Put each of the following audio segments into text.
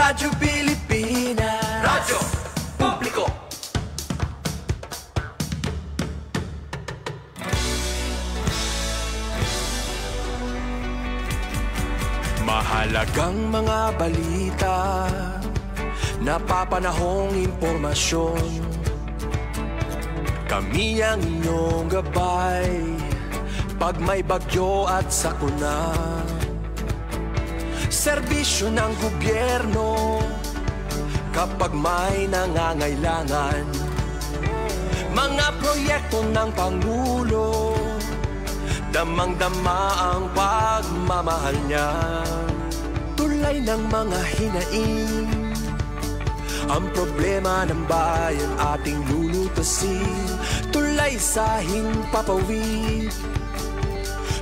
Radyo Pilipinas, radyo publiko. Mahalagang mga balita, napapanahong impormasyon. Kami ang inyong gabay pag may bagyo at sakuna. Serbisyo ng gobyerno kapag may nangangailangan. Mga proyekto ng Pangulo, damang-dama ang pagmamahal niya. Tulay ng mga hinaing, ang problema ng bayan ating lulutasin. Tulay sa himpapawid,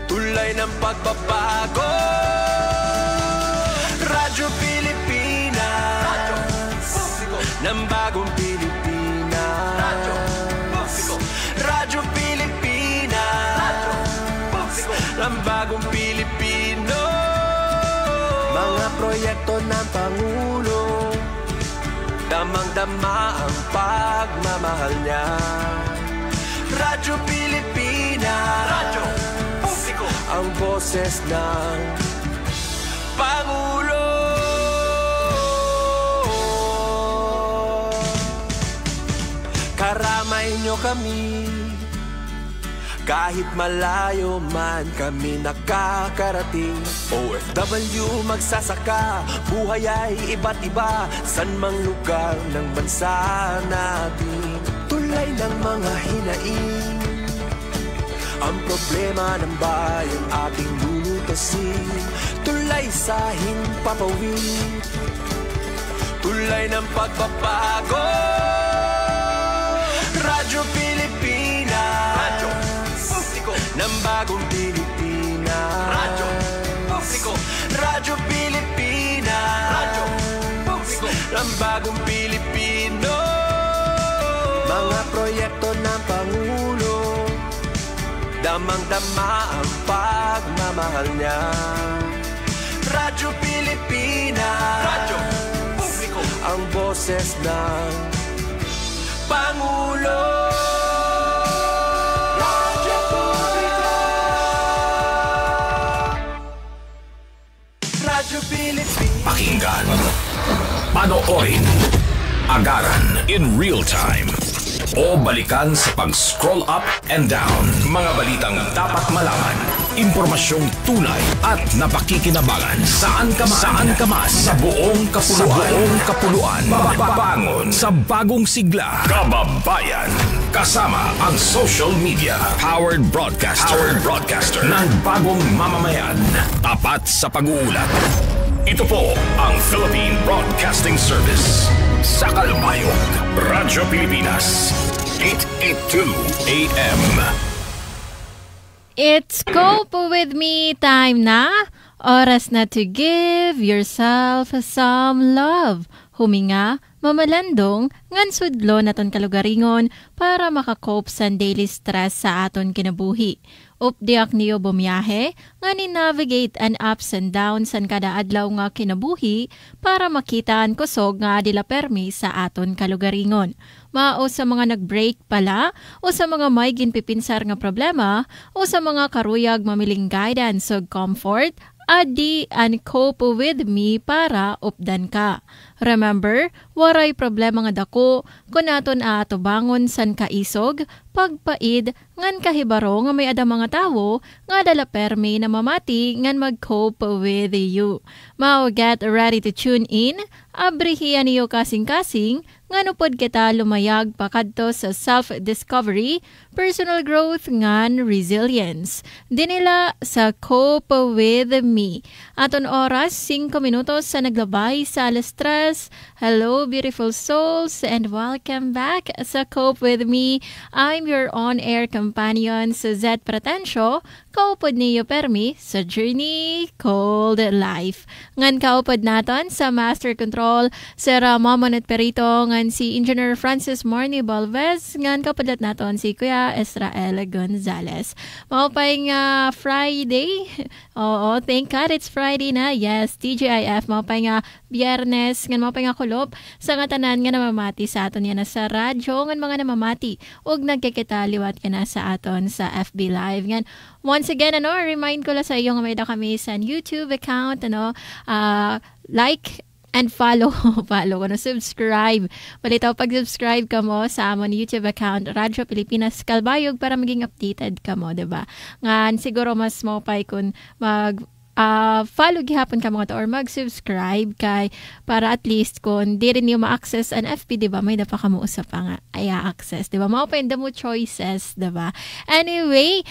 tulay ng pagbabago. Radyo Pilipinas, radyo publiko ng bagong Pilipinas. Radyo publiko, Radyo Pilipinas, radyo publiko ng bagong Pilipino. Mga proyekto ng Pangulo, damang-dama ang pagmamahal niya. Radyo Pilipinas, radyo publiko, ang boses ng Pangulo. Karamay nyo kami, kahit malayo man kami nakakarating. OFW magsasaka, buhay ay iba't iba, san mang lugar ng bansa natin. Tulay ng mga hinaing, ang problema ng bayan ating lulutasin. Tulay sa himpapawid, tulay ng pagbabago. Radyo Pilipinas, radyo publiko ng bagong Pilipinas. Radyo publiko, Radyo Pilipinas, radyo publiko ng bagong Pilipino. Mga proyekto ng Pangulo, damang-dama ang pagmamahal niya. Radyo Pilipinas, radyo publiko, ang boses ng Pangulo. Radyo publiko, Radyo Pilipinas. Pakinggan, panoorin, agaran in real time, o balikan sa pag-scroll up and down. Mga balitang dapat malaman, impormasyong tunay at napakikinabangan. Saan ka man, sa buong kapuluan. Bangon sa bagong sigla. Kababayan, kasama ang social media. Powered broadcaster ng bagong mamamayan. Tapat sa pag-uulat. Ito po ang Philippine Broadcasting Service. Sa Kalbayog, Radyo Pilipinas, 882 AM. It's Cope with Me time na. Oras na to give yourself some love. Huminga, mamalandong, ngan sudlo naton kalugaringon para makakope sa daily stress sa aton kinabuhi. Updiak niyo bumiyahe, nga ni-navigate an ups and downs san kada adlaw nga kinabuhi para makita ang kusog nga adila permi sa aton kalugaringon. Mao sa mga nag-break pala, o sa mga may ginpipinsar nga problema, o sa mga karuyag mamiling guidance o comfort, adi and cope with me para updan ka. Remember, waray problema nga dako, kung naton aatubangon san kaisog, pagpaid, ngan kahibaro nga may ada mga tawo, nga dala permi na mamati ngan mag-cope with you. Mao get ready to tune in, abrihian niyo kasing-kasing, nga nupod kita lumayag pakadto sa self-discovery, personal growth ngan resilience. Dinila sa Cope with Me. Aton oras, 5 minutos sa naglabay sa alas 3 Yes, hello beautiful souls and welcome back sa Cope With Me. I'm your on-air companion, Suzette Pratencio, kaupod niyo permi sa journey called life. Ngan kaupod naton sa Master Control, Sir Mamonot Perito, ngan si Engineer Francis Morny Balvez, ngan kaupodlat naton si Kuya Israel Gonzalez. Maupay nga Friday. Oo, thank God it's Friday na. Yes, TGIF. Maupay nga Biyernes, ngan maupay nga kulop sa nga tanan nga namamati sa aton yan sa radyo, ngan mga namamati ug nagkikitaliwat ka na sa aton sa FB Live. Ngan once again, remind ko lang sa iyo nga may kami sa YouTube account, like and follow, subscribe. Palitaw pag-subscribe ka mo sa amon YouTube account, Radyo Pilipinas Kalbayog, para maging updated ka mo, diba? Ngan siguro mas mapay kung follow gihapon ka mga to or mag-subscribe kay para at least kung di rin yung ma-access an FB, diba? May dapa ka mo usap pa nga access, diba? Maupayin da mo choices, diba? Anyway,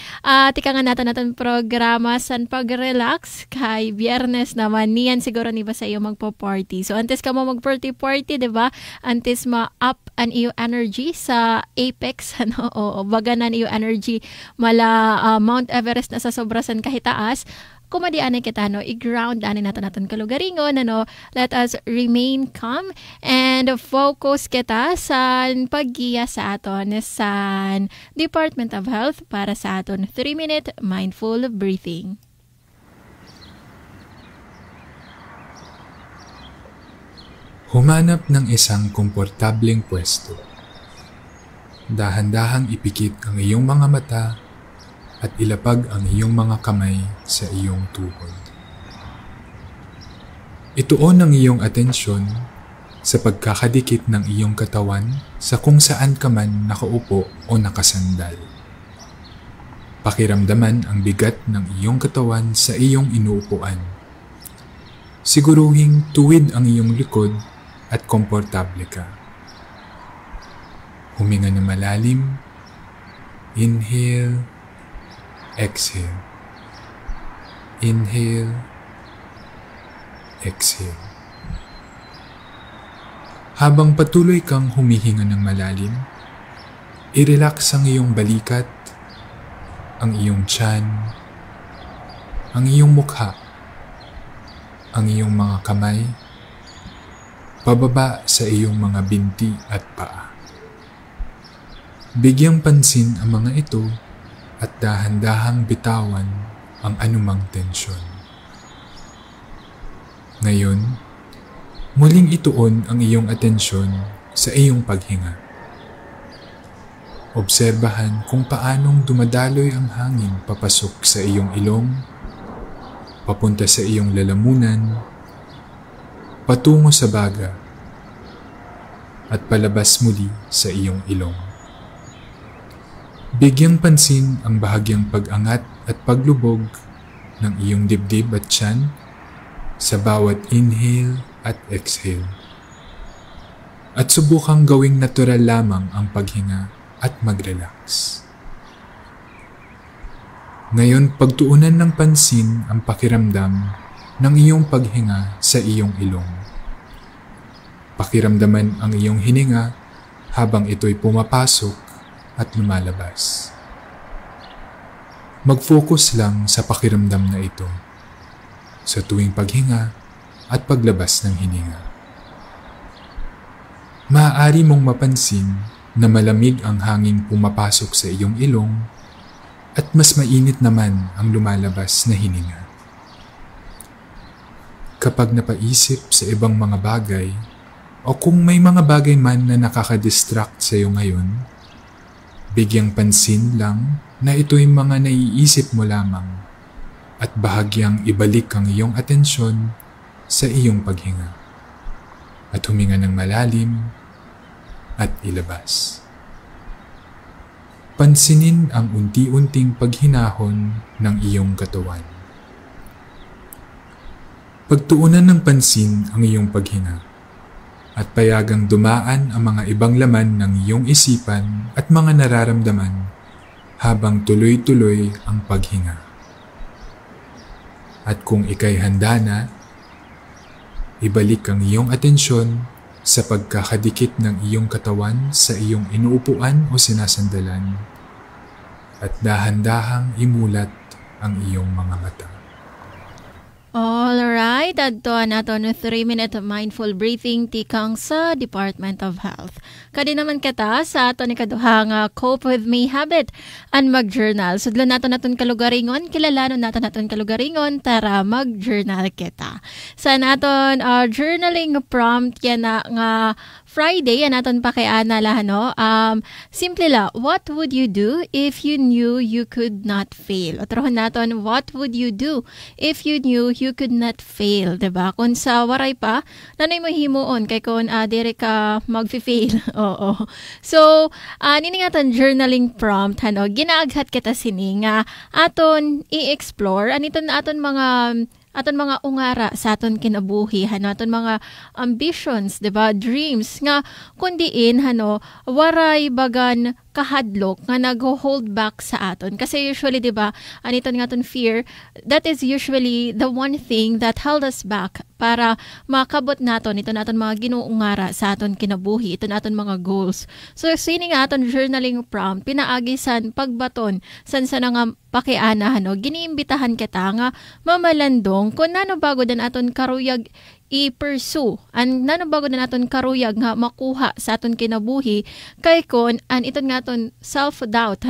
tika nga natin programa san pag-relax kay Biyernes naman niyan siguro ni ba sa iyo magpo-party. So antes ka mo mag-party, diba? Antes ma-up an iyo energy sa Apex, o baganan iyo energy mala Mount Everest na sa sobrasan kahitaas. Kumadianay kita, i-ground natin kalugaringon, let us remain calm and focus kita sa paggiya sa aton sa Department of Health para sa aton 3-minute mindful breathing. Humanap ng isang komportableng pwesto. Dahan-dahang ipikit ang iyong mga mata at ilapag ang iyong mga kamay sa iyong tuhod. Ituon ang iyong atensyon sa pagkakadikit ng iyong katawan sa kung saan ka man nakaupo o nakasandal. Pakiramdaman ang bigat ng iyong katawan sa iyong inuupuan. Siguruhing tuwid ang iyong likod at komportable ka. Huminga na malalim. Inhale. Exhale. Inhale. Exhale. Habang patuloy kang humihinga ng malalim, i-relax ang iyong balikat, ang iyong tiyan, ang iyong mukha, ang iyong mga kamay, pababa sa iyong mga binti at paa. Bigyang pansin ang mga ito at dahan-dahang bitawan ang anumang tensyon. Ngayon, muling ituon ang iyong atensyon sa iyong paghinga. Obserbahan kung paanong dumadaloy ang hangin papasok sa iyong ilong, papunta sa iyong lalamunan, patungo sa baga, at palabas muli sa iyong ilong. Bigyang pansin ang bahagyang pag-angat at paglubog ng iyong dibdib at tiyan sa bawat inhale at exhale. At subukang gawing natural lamang ang paghinga at mag-relax. Ngayon, pagtuunan ng pansin ang pakiramdam ng iyong paghinga sa iyong ilong. Pakiramdaman ang iyong hininga habang ito'y pumapasok at lumalabas. Mag-focus lang sa pakiramdam na ito sa tuwing paghinga at paglabas ng hininga. Maaari mong mapansin na malamig ang hangin pumapasok sa iyong ilong at mas mainit naman ang lumalabas na hininga. Kapag napaisip sa ibang mga bagay o kung may mga bagay man na nakaka-distract sa iyo ngayon, bigyang pansin lang na ito'y mga naiisip mo lamang at bahagyang ibalik ang iyong atensyon sa iyong paghinga at huminga ng malalim at ilabas. Pansinin ang unti-unting paghinahon ng iyong katawan. Pagtuunan ng pansin ang iyong paghinga at payagang dumaan ang mga ibang laman ng iyong isipan at mga nararamdaman habang tuloy-tuloy ang paghinga. At kung ika'y handa na, Ibalik ang iyong atensyon sa pagkakadikit ng iyong katawan sa iyong inuupuan o sinasandalan at dahan-dahang imulat ang iyong mga mata. Alright, adto naton 3-minute mindful breathing tikang sa Department of Health. Kadi naman kita sa ato ni kaduha nga Cope With Me habit and mag-journal. Sudlo naton kalugaringon, kilalanon naton kalugaringon, tara mag-journal kita. Sa naton journaling prompt yan na nga Friday, yan naton pa kay Ana lahano. Simple la, what would you do if you knew you could not fail? O trohon naton, what would you do if you knew you could not fail, diba? Kung sa waray pa, nanay mo himuon kay kung dire ka mag-fail. Oo. So, nini nga ton journaling prompt, ginaaghat kita sini nga aton i-explore, aniton aton mga ungara sa aton kinabuhi, aton mga ambitions, diba? Dreams nga kundiin waray bagan kahadlok nga nag-hold back sa aton. Kasi usually, diba, aniton nga aton fear, that is usually the one thing that held us back para makabot naton ito naton mga ginuungara sa aton kinabuhi, ito naton mga goals. So, sini nga aton journaling prompt, pinaagisan pagbaton san sa nga pakiana, giniimbitahan kita nga mamalandong kung nano bago dan aton karuyag i-pursue. Ang nanabago na naton karuyag nga makuha sa aton kinabuhi kay kon an iton nga aton self-doubt,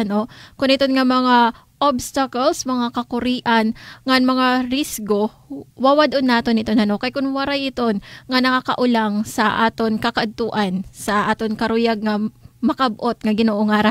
kung iton nga mga obstacles, mga kakurian, nga mga risgo, wawadon naton ito kay kun waray iton nga nakakaulang sa aton kakaadtuan, sa aton karuyag nga makabot nga ginuungara,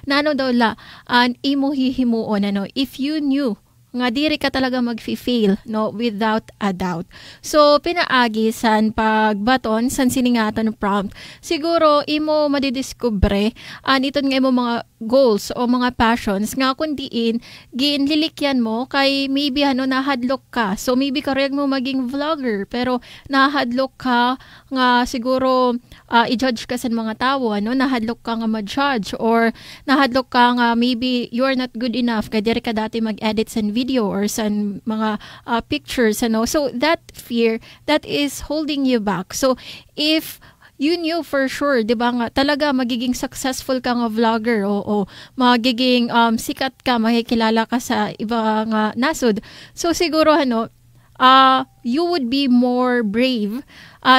nano daw la, an imo hihimuon, if you knew nga diri ka talaga mag-fail, without a doubt. So, pinaagi san pagbaton, san siningatan prompt, siguro imo madidiskubre, iton nga imo mga goals o mga passions nga kundiin, ginlilikyan mo kay maybe nahadlok ka. So, maybe kareg mo maging vlogger, pero nahadlok ka nga siguro i-judge ka sa mga tao, nahadlok ka nga ma-judge, or nahadlok ka nga maybe you're not good enough, kaya diri ka dati mag-edit sa video or sa mga pictures, so that fear that is holding you back. So if you knew for sure, di ba nga, talaga magiging successful ka nga vlogger, o magiging sikat ka, makikilala ka sa iba nga nasod, so siguro you would be more brave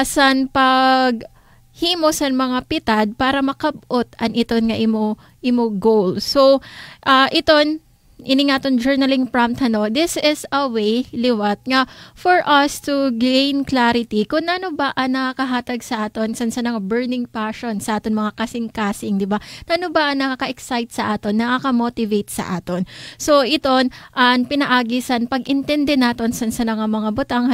san pag himo san mga pitad para makabot an iton nga imo goal. So iton ini nga ton journaling prompt, this is a way liwat nga for us to gain clarity kung nano ba ang nakakahatag sa aton san nga burning passion sa aton mga kasing-kasing, di ba? Nano ba ang nakaka-excite sa aton, nakaka-motivate sa aton. So iton an pinaagisan pag-intindi naton san nga mga butang,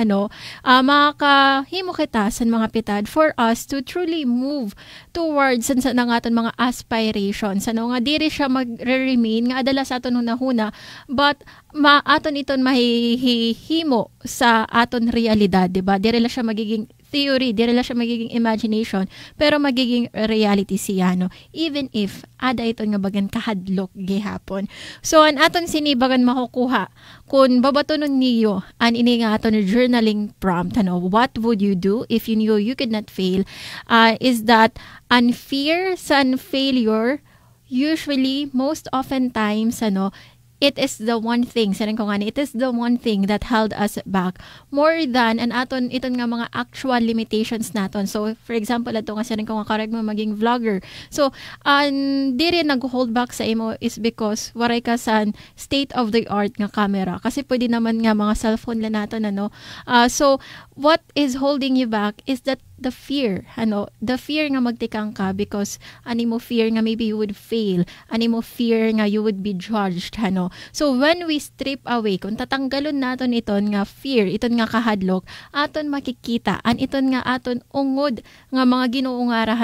makahimo kita san mga pitad for us to truly move towards san nga aton mga aspirations, nga diri siya magre-remain nga adala sa aton hunahuna, but aton iton mahihimo sa aton realidad, diba? Dire la siya magiging theory, dire la siya magiging imagination, pero magiging reality siya, even if ada iton nga bagan kahadlok gihapon. So an aton sinibagan makukuha kung babatonon niyo an ini nga aton journaling prompt, what would you do if you knew you could not fail, is that an fear sa failure usually most often times it is the one thing, it is the one thing that held us back more than an aton iton nga mga actual limitations naton. So, for example, ato nga sarin ko nga kareg mo maging vlogger. So, di rin nag-hold back sa imo is because waray ka sa state-of-the-art nga camera. Kasi pwede naman nga mga cellphone lang naton, so, what is holding you back is that the fear, the fear nga magtikang ka because animo fear nga maybe you would fail, animo fear nga you would be judged, So when we strip away, kung tatanggalon naton iton nga fear, iton nga kahadlok, aton makikita, iton nga aton ungod nga mga ginuungara,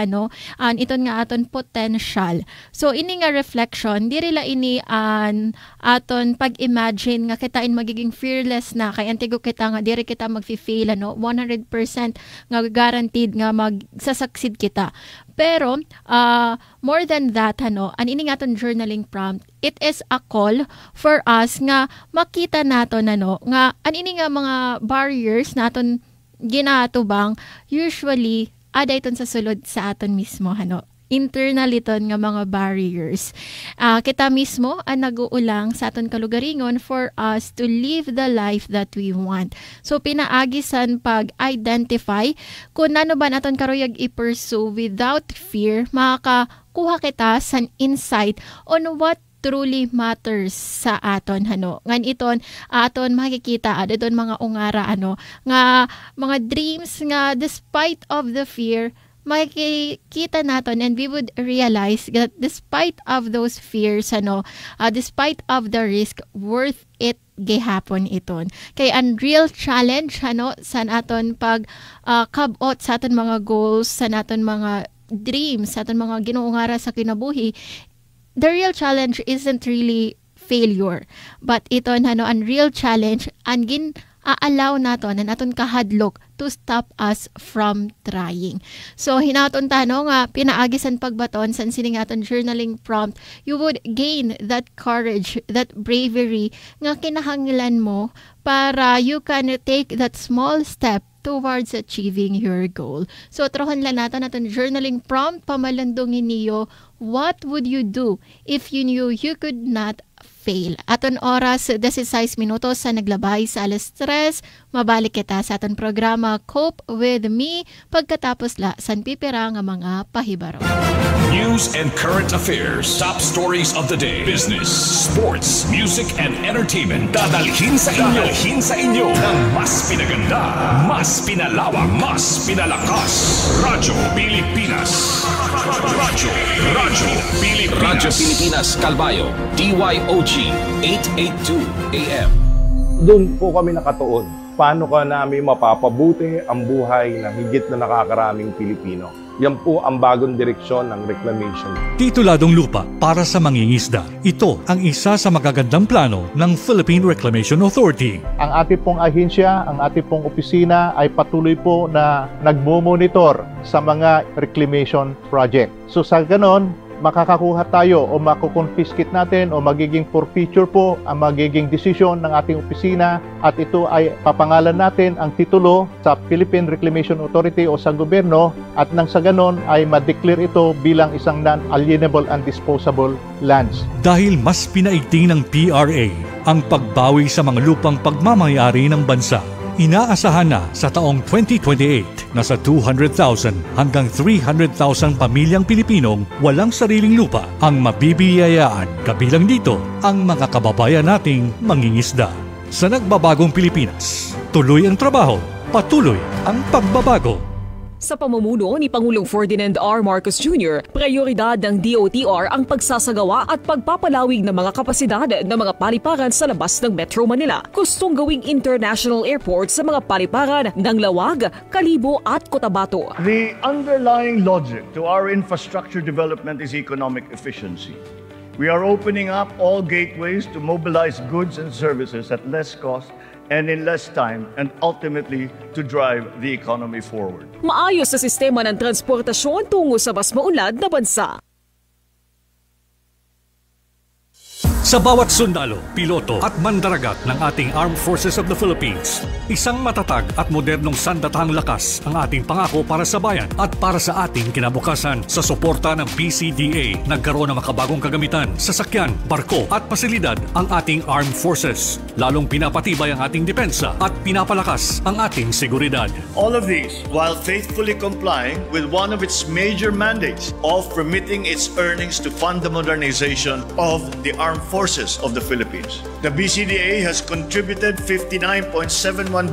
iton nga aton potential. So ini nga reflection, diri la ini aton pag-imagine nga kitain magiging fearless na, kay antigo kita nga diri kita magfi-fail, 100% nga guaranteed nga magsasucceed kita. Pero, more than that, an ini nga aton journaling prompt, it is a call for us nga makita naton, nga, an ini nga mga barriers naton ginatubang usually ada iton sa sulod sa aton mismo internal iton nga mga barriers. Kita mismo ang naguulang sa aton kalugaringon for us to live the life that we want. So pinaagisan pag-identify kung ano ba naton karoyag i-pursue without fear, makakakuha kita sa insight on what truly matters sa aton ngan iton aton makikita adton mga ungara nga mga dreams nga despite of the fear makikita naton, and we would realize that despite of those fears despite of the risk, worth it gihapon iton. Kay ang real challenge sa aton pag kabot sa aton mga goals, sa aton mga dreams, sa aton mga ginuungara sa kinabuhi, the real challenge isn't really failure, but iton ang real challenge ang allow naton na naton kahadlok to stop us from trying. So hinaton nga pinaagisan pagbaton sa sining aton journaling prompt, you would gain that courage, that bravery nga kinahanglan mo para you can take that small step towards achieving your goal. So trohon lang naton journaling prompt, pamalandungin niyo, what would you do if you knew you could not fail? Aton oras 16 minutos sa naglabay sa 3:00, mabalik kita sa aton programa Cope with Me pagkatapos san pipira nga mga pahibaro. News and current affairs, top stories of the day, business, sports, music and entertainment. Dadalhin sa inyo ng mas pinaganda, mas pinalawak, mas pinalakas. Radyo Pilipinas. Radyo Pilipinas Calbayo, DYOG 882 AM. Doon po kami nakatuon. Paano ka namin mapapabuti ang buhay ng higit na nakakaraming Pilipino? Yan po ang bagong direksyon ng reclamation. Tituladong lupa para sa mangingisda. Ito ang isa sa magagandang plano ng Philippine Reclamation Authority. Ang ating pong ahensya, ang ating pong opisina ay patuloy po na nagmo-monitor sa mga reclamation project. So sa ganon, makakakuha tayo o makukonfiscate natin o magiging forfeiture po ang magiging desisyon ng ating opisina, at ito ay papangalan natin ang titulo sa Philippine Reclamation Authority o sa gobyerno, at nang sa ganon ay ma-declare ito bilang isang non-alienable and disposable lands. Dahil mas pinaigting ng PRA ang pagbawi sa mga lupang pagmamayari ng bansa, inaasahan na sa taong 2028 na sa 200,000 hanggang 300,000 pamilyang Pilipinong walang sariling lupa ang mabibiyayaan. Kabilang dito ang mga kababayan nating mangingisda. Sa nagbabagong Pilipinas, tuloy ang trabaho, patuloy ang pagbabago. Sa pamumuno ni Pangulong Ferdinand R. Marcos Jr., prioridad ng DOTR ang pagsasagawa at pagpapalawig ng mga kapasidad ng mga paliparan sa labas ng Metro Manila. Gustong gawing international airport sa mga paliparan ng Lawag, Kalibo at Cotabato. The underlying logic to our infrastructure development is economic efficiency. We are opening up all gateways to mobilize goods and services at less cost and in less time, and ultimately to drive the economy forward. Maayos sa sistema ng transportasyon tungo sa mas maunlad na bansa. Sa bawat sundalo, piloto at mandaragat ng ating Armed Forces of the Philippines, isang matatag at modernong sandatahang lakas ang ating pangako para sa bayan at para sa ating kinabukasan. Sa suporta ng PCDA, nagkaroon ng makabagong kagamitan, sasakyan, barko at pasilidad ang ating Armed Forces. Lalong pinapatibay ang ating depensa at pinapalakas ang ating seguridad. All of these while faithfully complying with one of its major mandates of remitting its earnings to fund the modernization of the Armed Forces of the Philippines. The BCDA has contributed 59.71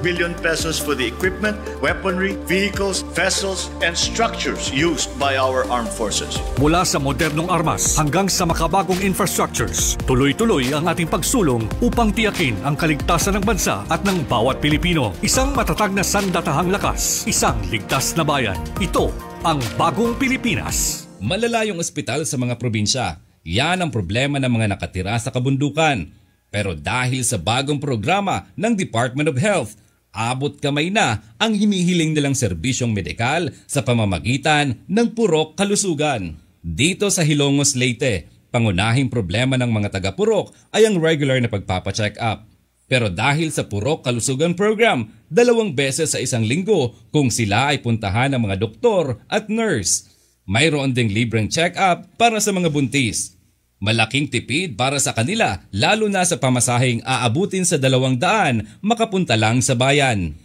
billion pesos for the equipment, weaponry, vehicles, vessels, and structures used by our armed forces. Mula sa modernong armas hanggang sa makabagong infrastructures, tuloy-tuloy ang ating pagsulong upang tiyakin ang kaligtasan ng bansa at ng bawat Pilipino. Isang matatag na sandatahang lakas, isang ligtas na bayan. Ito ang bagong Pilipinas. Malalayong ospital sa mga probinsya. Yan ang problema ng mga nakatira sa kabundukan. Pero dahil sa bagong programa ng Department of Health, abot kamay na ang hinihiling nilang serbisyong medikal sa pamamagitan ng Purok Kalusugan. Dito sa Hilongos, Leyte, pangunahing problema ng mga taga-Purok ay ang regular na pagpapacheck up. Pero dahil sa Purok Kalusugan Program, 2 beses sa isang linggo kung sila ay puntahan ng mga doktor at nurse. Mayroon ding libreng check-up para sa mga buntis. Malaking tipid para sa kanila lalo na sa pamasaheng aabutin sa 200 makapunta lang sa bayan.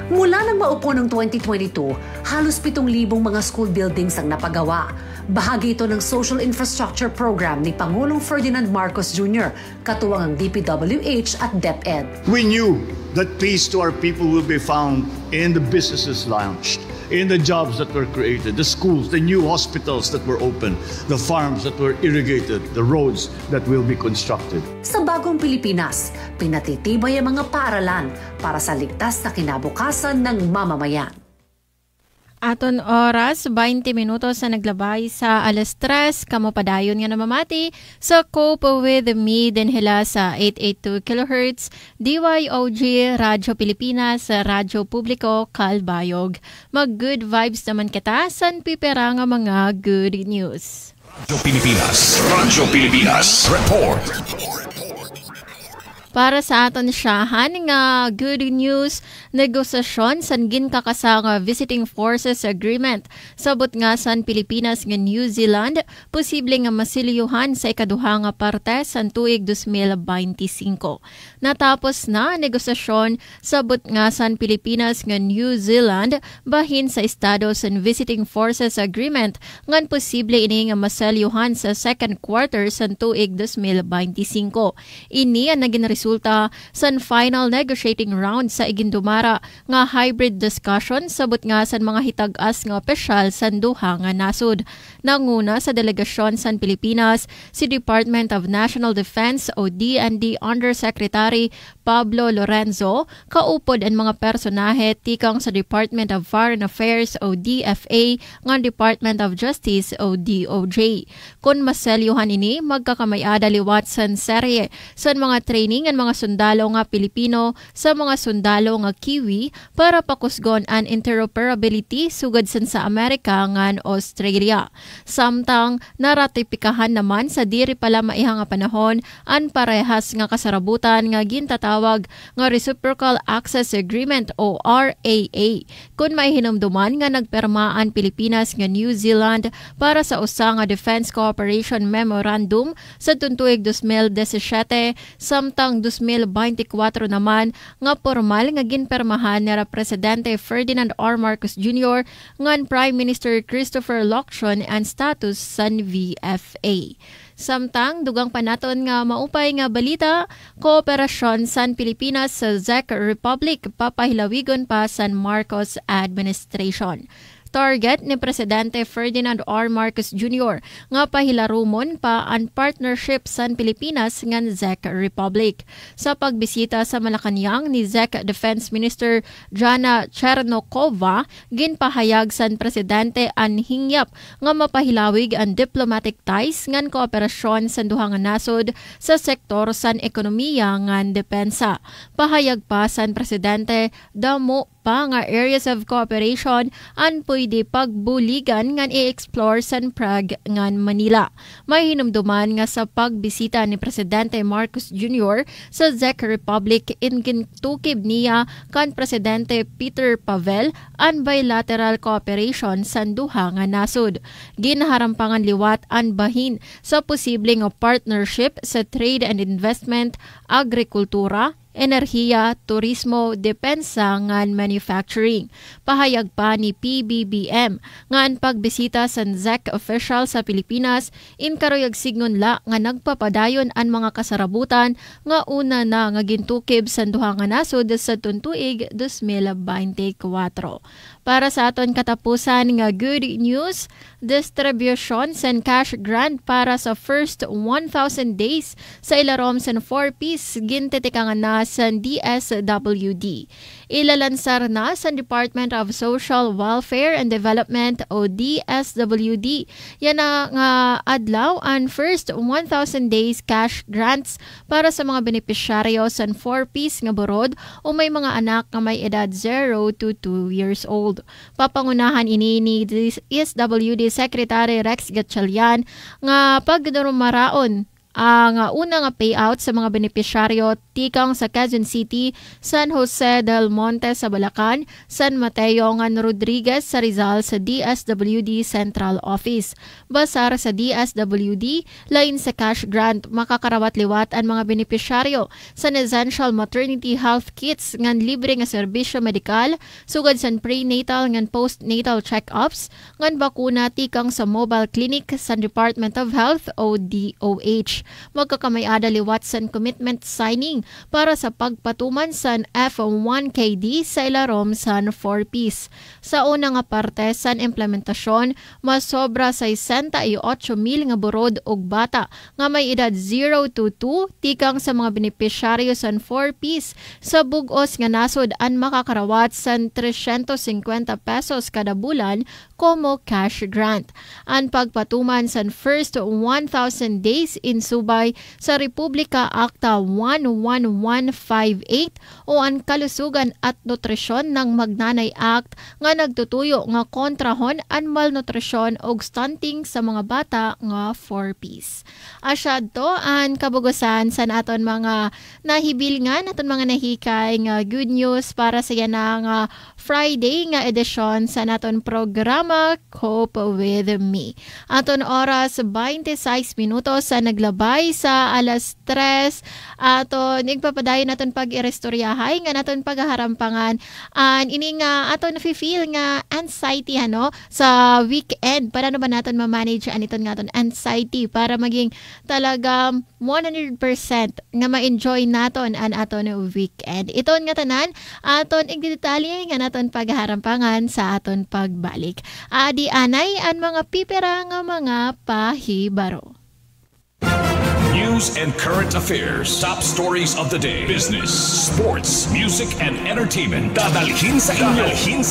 Mula nang maupo ng 2022, halos 7,000 mga school buildings ang napagawa. Bahagi ito ng Social Infrastructure Program ni Pangulong Ferdinand Marcos Jr., katuwang ang DPWH at DepEd. We knew that peace to our people will be found in the businesses launched, in the jobs that were created, the schools, the new hospitals that were opened, the farms that were irrigated, the roads that will be constructed. Sa bagong Pilipinas, pinatitibay ang mga paaralan para sa ligtas na kinabukasan ng mamamayan. Aton oras, 20 minutos na naglabay sa 3:00. Kamo padayon nga namamati sa Cope with Me din hila sa 882 kHz DYOG Radyo Pilipinas sa Radyo Publiko Kalbayog. Mag-good vibes naman kita san pipera nga mga good news. Radyo Pilipinas, report. Para sa aton siyahan nga good news, negosasyon san ginkakas nga Visiting Forces Agreement sabot nga san Pilipinas nga New Zealand posible nga masilyuhan sa ikaduha nga parte san tuig 2025. Natapos na negosasyon sabot nga san Pilipinas nga New Zealand bahin sa estado san Visiting Forces Agreement ngan posible ini nga masilyuhan sa second quarter san tuig 2025. Ini ang naging resulta sa final negotiating round sa igindumara nga hybrid discussion sabot nga sa mga hitag-as nga opisyal sa duha nga nasod. Nanguna sa delegasyon sa Pilipinas si Department of National Defense o DND Undersecretary Pablo Lorenzo, kaupod ang mga personahe tikang sa Department of Foreign Affairs o DFA nga Department of Justice o DOJ. Kung maselyuhan ini, magkakamayada liwat sa serye sa mga training ang mga sundalo nga Pilipino sa mga sundalo nga Kiwi para pakusgon ang interoperability sugad sa Amerika ngan Australia. Samtang naratipikahan naman sa diri pala maihang nga panahon ang parehas nga kasarabutan nga gintatawag nga Reciprocal Access Agreement o RAA. Kung may hinumduman nga nagpermaan Pilipinas nga New Zealand para sa usa nga Defense Cooperation Memorandum sa tuntuig 2017 samtang 2024 naman nga formal nga ginpermahan ni Presidente Ferdinand R. Marcos Jr. ngan Prime Minister Christopher Locson ang status sa VFA. Samtang dugang panaton nga maupay nga balita, kooperasyon san Pilipinas sa Czech Republic papahilawigon pa san Marcos administration. Target ni Presidente Ferdinand R. Marcos Jr. nga pahilarumon pa ang partnership san Pilipinas ngan Czech Republic. Sa pagbisita sa Malacañang ni Czech Defense Minister Jana Chernokova, ginpahayag san Presidente ang hingyap nga mapahilawig ang diplomatic ties ngan kooperasyon san duha nga nasod sa sektor san ekonomiya ngan depensa. Pahayag pa san Presidente damo pa nga areas of cooperation ang pwede pagbuligan ngan i-explore san Prague ngan Manila. May hinumduman nga sa pagbisita ni Presidente Marcos Jr. sa Czech Republic in gintukib niya kan Presidente Peter Pavel ang bilateral cooperation san duha nga nasod. Ginaharampangan liwat ang bahin sa posibleng partnership sa trade and investment, agrikultura, enerhiya, turismo, depensa ngan manufacturing. Pahayag pa ni PBBM ngan pagbisita sa Czech official sa Pilipinas inkaroyag signon la nga nagpapadayon ang mga kasarabutan nga una na nga gintukib sa duha nga nasod sa tuntuig 2024. Para sa aton katapusan nga good news, distribution sen cash grant para sa first 1,000 days sa ilarom sen 4-piece gintitikangan na sa DSWD. Ilalansar na sa Department of Social Welfare and Development o DSWD. Yan na nga adlaw ang first 1,000 days cash grants para sa mga benepisyaryo sa 4-piece nga borod o may mga anak nga may edad 0 to 2 years old. Papangunahan ini ni DSWD Secretary Rex Gatchalian nga pagdurumaraon Ang unang payout sa mga benepisyaryo tikang sa Quezon City, San Jose del Monte sa Bulacan, San Mateo ngan Rodriguez sa Rizal sa DSWD Central Office. Basar sa DSWD, lain sa cash grant makakarawat liwat ang mga benepisyaryo sa essential maternity health kits ngan libre nga serbisyo medikal, sugad sa prenatal ngan postnatal check-ups, ngan bakuna tikang sa mobile clinic sa Department of Health o DOH. Magkakamay-ada liwat sa commitment signing para sa pagpatuman sa F1KD sa ilarom sa 4Ps. Sa una nga parte sa implementasyon, mas sobra sa 68,000 nga burod og bata nga may edad 0 to 2 tikang sa mga benepisyaryo sa 4Ps sa bugos nga nasod ang makakarawat sa 350 pesos kada bulan como cash grant. Ang pagpatuman sa first 1,000 days in subay sa Republika Acta 11158 o ang kalusugan at nutrisyon ng Magnanay Act nga nagtutuyo nga kontrahon ang malnutrisyon o stunting sa mga bata nga 4Ps. Asyad to ang kabugusan sa naton mga nahibilngan, naton mga nahikay nga good news para sa yan nga Friday nga edisyon sa naton programa Cope With Me. Aton oras 26 minutos sa naglabay sa alas 3 aton igpapadayon naton pag-irestoryahay nga naton paghaharampangan ini nga aton feel nga anxiety sa weekend. Paano ba naton ma-manage aniton nga aton anxiety para maging talaga 100% nga ma-enjoy naton an aton weekend. Iton nga tanan aton igdetalye nga naton paghaharampangan sa aton pagbalik. Adi anay ang mga pipera nga mga pahibaro. News and current affairs. Top stories of the day. Business, sports, music, and entertainment. Dadalhin sa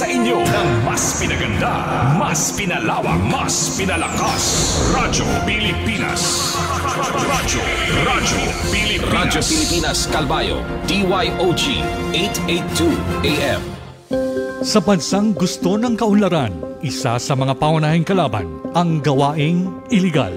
inyo ng mas pinaganda, mas pinalawak, mas pinalakas. Radyo Pilipinas. Radyo Pilipinas. Radyo Pilipinas, Calbayo. DYOG 882 AM. Sa bansang gusto ng kaunlaran, isa sa mga paunahing kalaban ang gawaing iligal.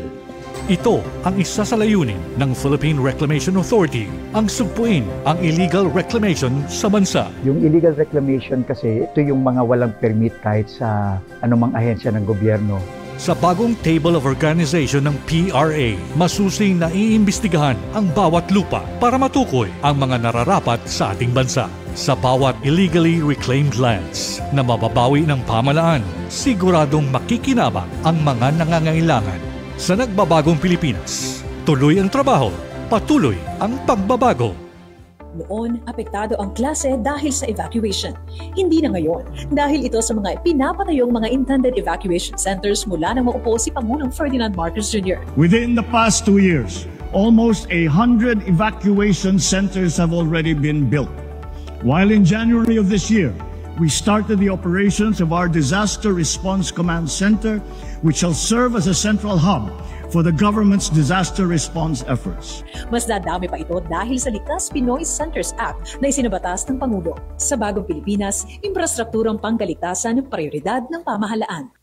Ito ang isa sa layunin ng Philippine Reclamation Authority, ang sugpuin ang illegal reclamation sa bansa. Yung illegal reclamation kasi, ito yung mga walang permit kahit sa anumang ahensya ng gobyerno. Sa bagong Table of Organization ng PRA, masusing na iimbestigahan ang bawat lupa para matukoy ang mga nararapat sa ating bansa. Sa bawat illegally reclaimed lands na mababawi ng pamalaan, siguradong makikinabang ang mga nangangailangan. Sa nagbabagong Pilipinas, tuloy ang trabaho, patuloy ang pagbabago. Noon, apektado ang klase dahil sa evacuation. Hindi na ngayon, dahil ito sa mga pinapatayong mga intended evacuation centers mula nang maupo si Pangulong Ferdinand Marcos Jr. Within the past 2 years, almost 100 evacuation centers have already been built. While in January of this year, we started the operations of our Disaster Response Command Center, which shall serve as a central hub for the government's disaster response efforts. Mas dadami pa ito dahil sa Likas Pinoy Centers Act na isinabatas ng Pangulo. Sa bagong Pilipinas, infrastrukturang pangkaligtasan ng prioridad ng pamahalaan.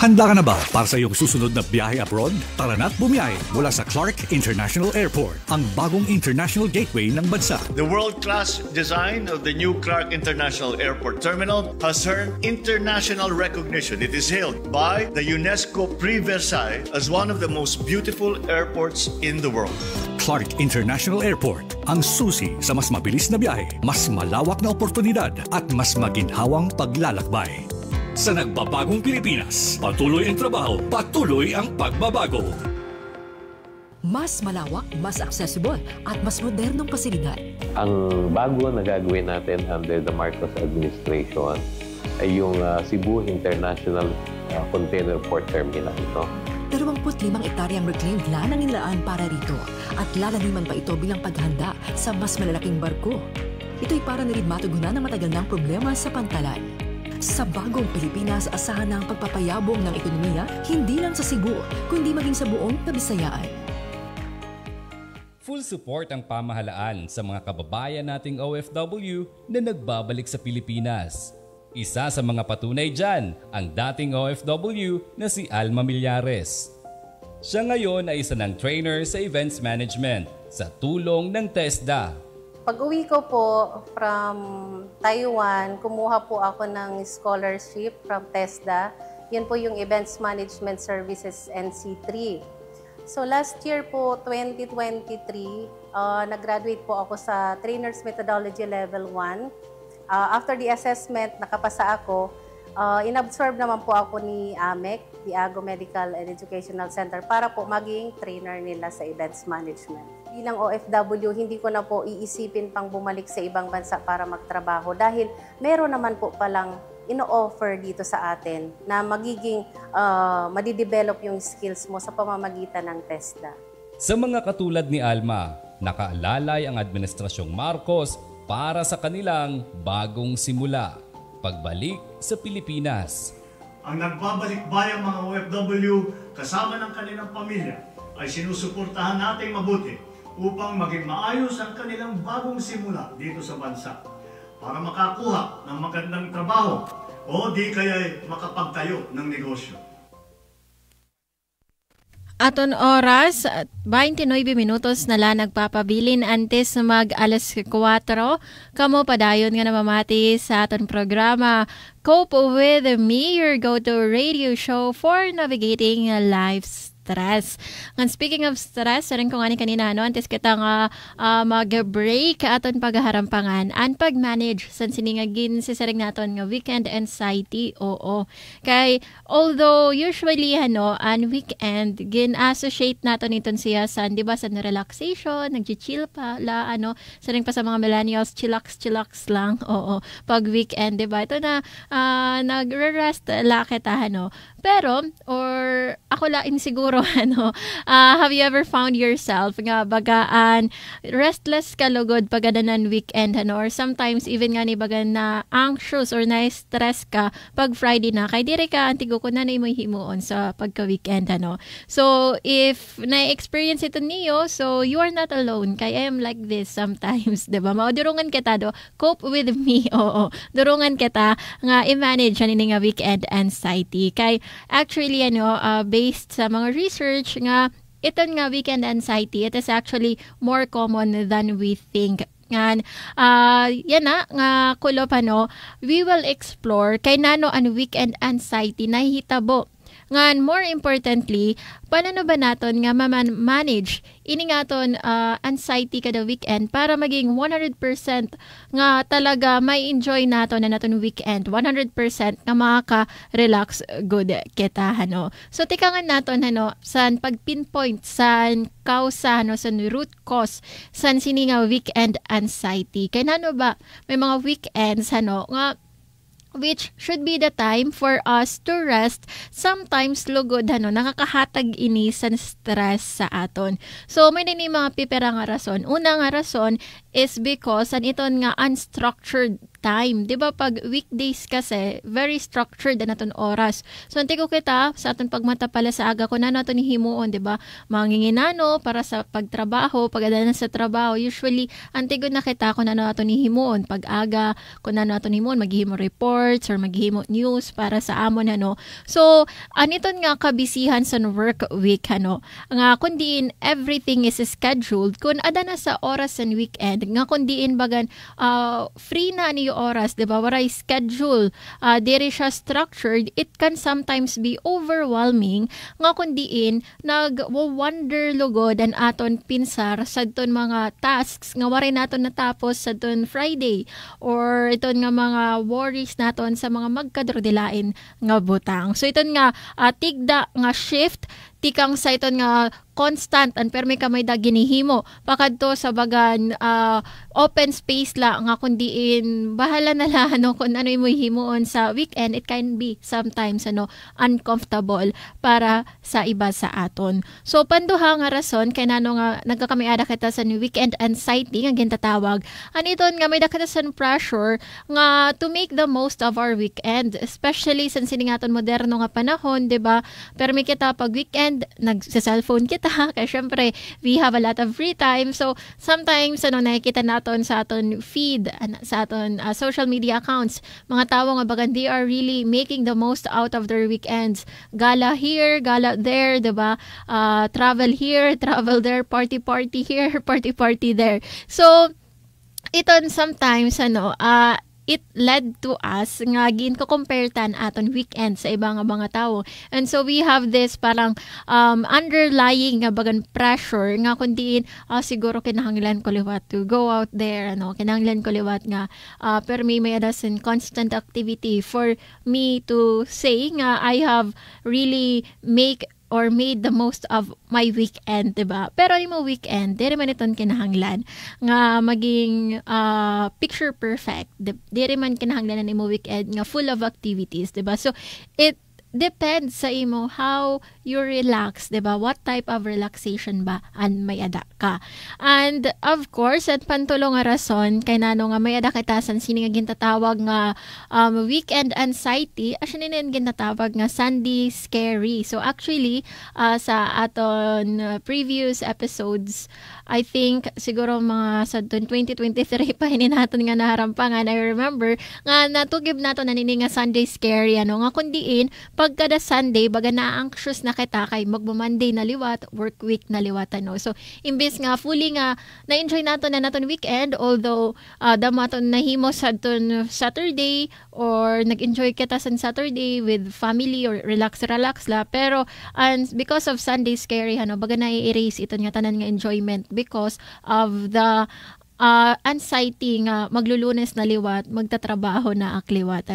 Handa ka na ba para sa iyong susunod na biyahe abroad? Tara na't bumiyahe mula sa Clark International Airport, ang bagong international gateway ng bansa. The world-class design of the new Clark International Airport Terminal has earned international recognition. It is hailed by the UNESCO Prix Versailles as one of the most beautiful airports in the world. Clark International Airport, ang susi sa mas mabilis na biyahe, mas malawak na oportunidad at mas maginhawang paglalakbay. Sa nagbabagong Pilipinas, patuloy ang trabaho, patuloy ang pagbabago. Mas malawak, mas accessible, at mas modernong pasilidad. Ang bago na gagawin natin under the Marcos administration ay yung Cebu International Container Port Terminal. 25 ektaryang reclaimed land ang nilaan para rito at lalaniman pa ito bilang paghanda sa mas malalaking barko. Ito'y para na rin matugunan ang matagal ng problema sa pantalan. Sa bagong Pilipinas, asahan na ang pagpapayabong ng ekonomiya hindi lang sa Cebu, kundi maging sa buong Kabisayaan. Full support ang pamahalaan sa mga kababayan nating OFW na nagbabalik sa Pilipinas. Isa sa mga patunay dyan, ang dating OFW na si Alma Millares. Siya ngayon ay isa ng trainer sa events management sa tulong ng TESDA. Pag-uwi ko po from Taiwan, kumuha po ako ng scholarship from TESDA. Yun po yung Events Management Services NC3. So last year po, 2023, nag-graduate po ako sa Trainer's Methodology Level 1. After the assessment, nakapasa ako. Inabsorb naman po ako ni AMEC, the Ago Medical and Educational Center, para po maging trainer nila sa events management. Bilang OFW, hindi ko na po iisipin pang bumalik sa ibang bansa para magtrabaho dahil meron naman po palang ino-offer dito sa atin na magiging madidevelop yung skills mo sa pamamagitan ng TESDA. Sa mga katulad ni Alma, nakaalalay ang Administrasyong Marcos para sa kanilang bagong simula, pagbalik sa Pilipinas. Ang nagbabalik-bayang mga OFW kasama ng kanilang pamilya ay sinusuportahan natin mabuti upang maging maayos ang kanilang bagong simula dito sa bansa para makakuha ng magandang trabaho o di kaya makapagtayo ng negosyo. Aton oras, 29 minutos na lang nagpapabilin antes mag alas 4. Kamo padayon nga namamati sa aton programa Cope With Me, your go-to radio show for navigating life stress. And speaking of stress, rin ko nga ni kanina, antes kita nga mag-break aton paghaharampangan and pag-manage san siningagin si saring naton nga weekend anxiety. Oo. Kay, although usually, and weekend, gin-associate naton iton siya sa, di ba, sa relaxation, nag-chill pa, saring pa sa mga millennials, chillax lang. Oo. Pag weekend, di ba? Ito na, nagre-rest la kita, Pero, or ako lain siguro, have you ever found yourself nga bagaan restless ka lugod pagadanan weekend, or sometimes even nga ni bagan na anxious or na-stress ka pag Friday na, kay dire ka antigo ko na mo himuon sa pagka-weekend, So, if na-experience ito niyo, so you are not alone. Kay I am like this sometimes, diba? Maudurungan kita cope with me, oo. Durungan kita nga i-manage nga weekend anxiety. Kay actually, based sa mga research nga, ito nga weekend anxiety, it is actually more common than we think. Yan na, nga kulo pa we will explore kay nano ang weekend anxiety na hitabo. Ngan, more importantly, paano ba naton nga manage ini nga ton anxiety kada weekend para maging 100% nga talaga may enjoy naton na naton weekend, 100% nga makaka-relax good kita, So, tikangan naton, san pag-pinpoint, san kausa, san root cause, san sini nga weekend anxiety. Kaya nano ba, may mga weekends, nga which should be the time for us to rest. Sometimes lugod nakakahatag ini sa stress sa aton. So may nini mga pipera nga rason. Una nga rason is because iton nga unstructured time. Diba pag weekdays kasi, very structured na naton oras. So, antiko kita, sa aton pagmata pala sa aga ko na naton himuon, diba? Manginginano para sa pagtrabaho, pagadanan sa trabaho. Usually, antiko na kita kung ano naton himuon. Pag aga, kung ano naton himuon, maghimo reports or maghimo news para sa amon, So, aniton nga kabisihan sa work week, Nga, kundiin, everything is scheduled. Kung ada na sa oras sa weekend, nga kundiin bagan, free na niyo oras, di ba? Waray schedule, diri siya structured, it can sometimes be overwhelming, nga kundiin, nag-wonder lugod an aton pinsar sa ton mga tasks, nga waray naton natapos sa ton Friday, or iton nga mga worries naton sa mga magkadrodilain nga butang. So, iton nga, tigda nga shift, tikang sa iton nga constant and permi kamay da ginihimo pakadto sa bagan open space la nga kundiin bahala na la kung ano imo himuon sa weekend. It can be sometimes uncomfortable para sa iba sa aton. So panduha nga rason kay nano nga nagkakamiada kita sa weekend anxiety nga gintatawag aniton nga may dakita sa pressure nga to make the most of our weekend, especially sa siningaton moderno nga panahon, di ba? Permi kita pag weekend weekend, nagsa-cellphone kita. Kaya syempre, we have a lot of free time. So, sometimes, nakikita natin sa aton feed, sa aton social media accounts, mga tao nga bagan, they are really making the most out of their weekends. Gala here, gala there, diba? Travel here, travel there, party here, party there. So, ito sometimes, it led to us nga ginko-compare tan aton weekend sa ibang mga tao. And so we have this parang underlying nga bagan pressure nga kundiin siguro kinahanglan ko liwat to go out there, kinahanglan ko liwat nga pero may adasan constant activity for me to say nga I have really made the most of my weekend, diba? Pero yung weekend, di rin man iton kinahanglan nga maging picture perfect. Di rin man kinahanglan na yung weekend nga full of activities, diba? So, it depends sa imo how you relax, diba? What type of relaxation ba ang may ada ka. And of course, at pantulong nga rason kay nano nga may ada kitasan sini nga gintatawag nga weekend anxiety, asya ninin gintatawag nga Sunday scary. So actually, sa aton previous episodes, I think siguro mga sa 2023 pa hinin naton nga naharampangan. I remember nga natugib nato na nini nga Sunday scary, nga kundiin pagkada Sunday, baga na-anxious na kita kay magbo-Monday na liwat, work week na liwat, So, imbes nga, fully nga, na-enjoy nato na naton weekend, although, damaton nahimo sa ton Saturday, or nag-enjoy kita sa Saturday with family, or relax la, pero, and because of Sunday scary, baga na-erase ito nga tanan nga enjoyment because of the anxiety nga maglulunes na liwat, magtatrabaho na akliwat,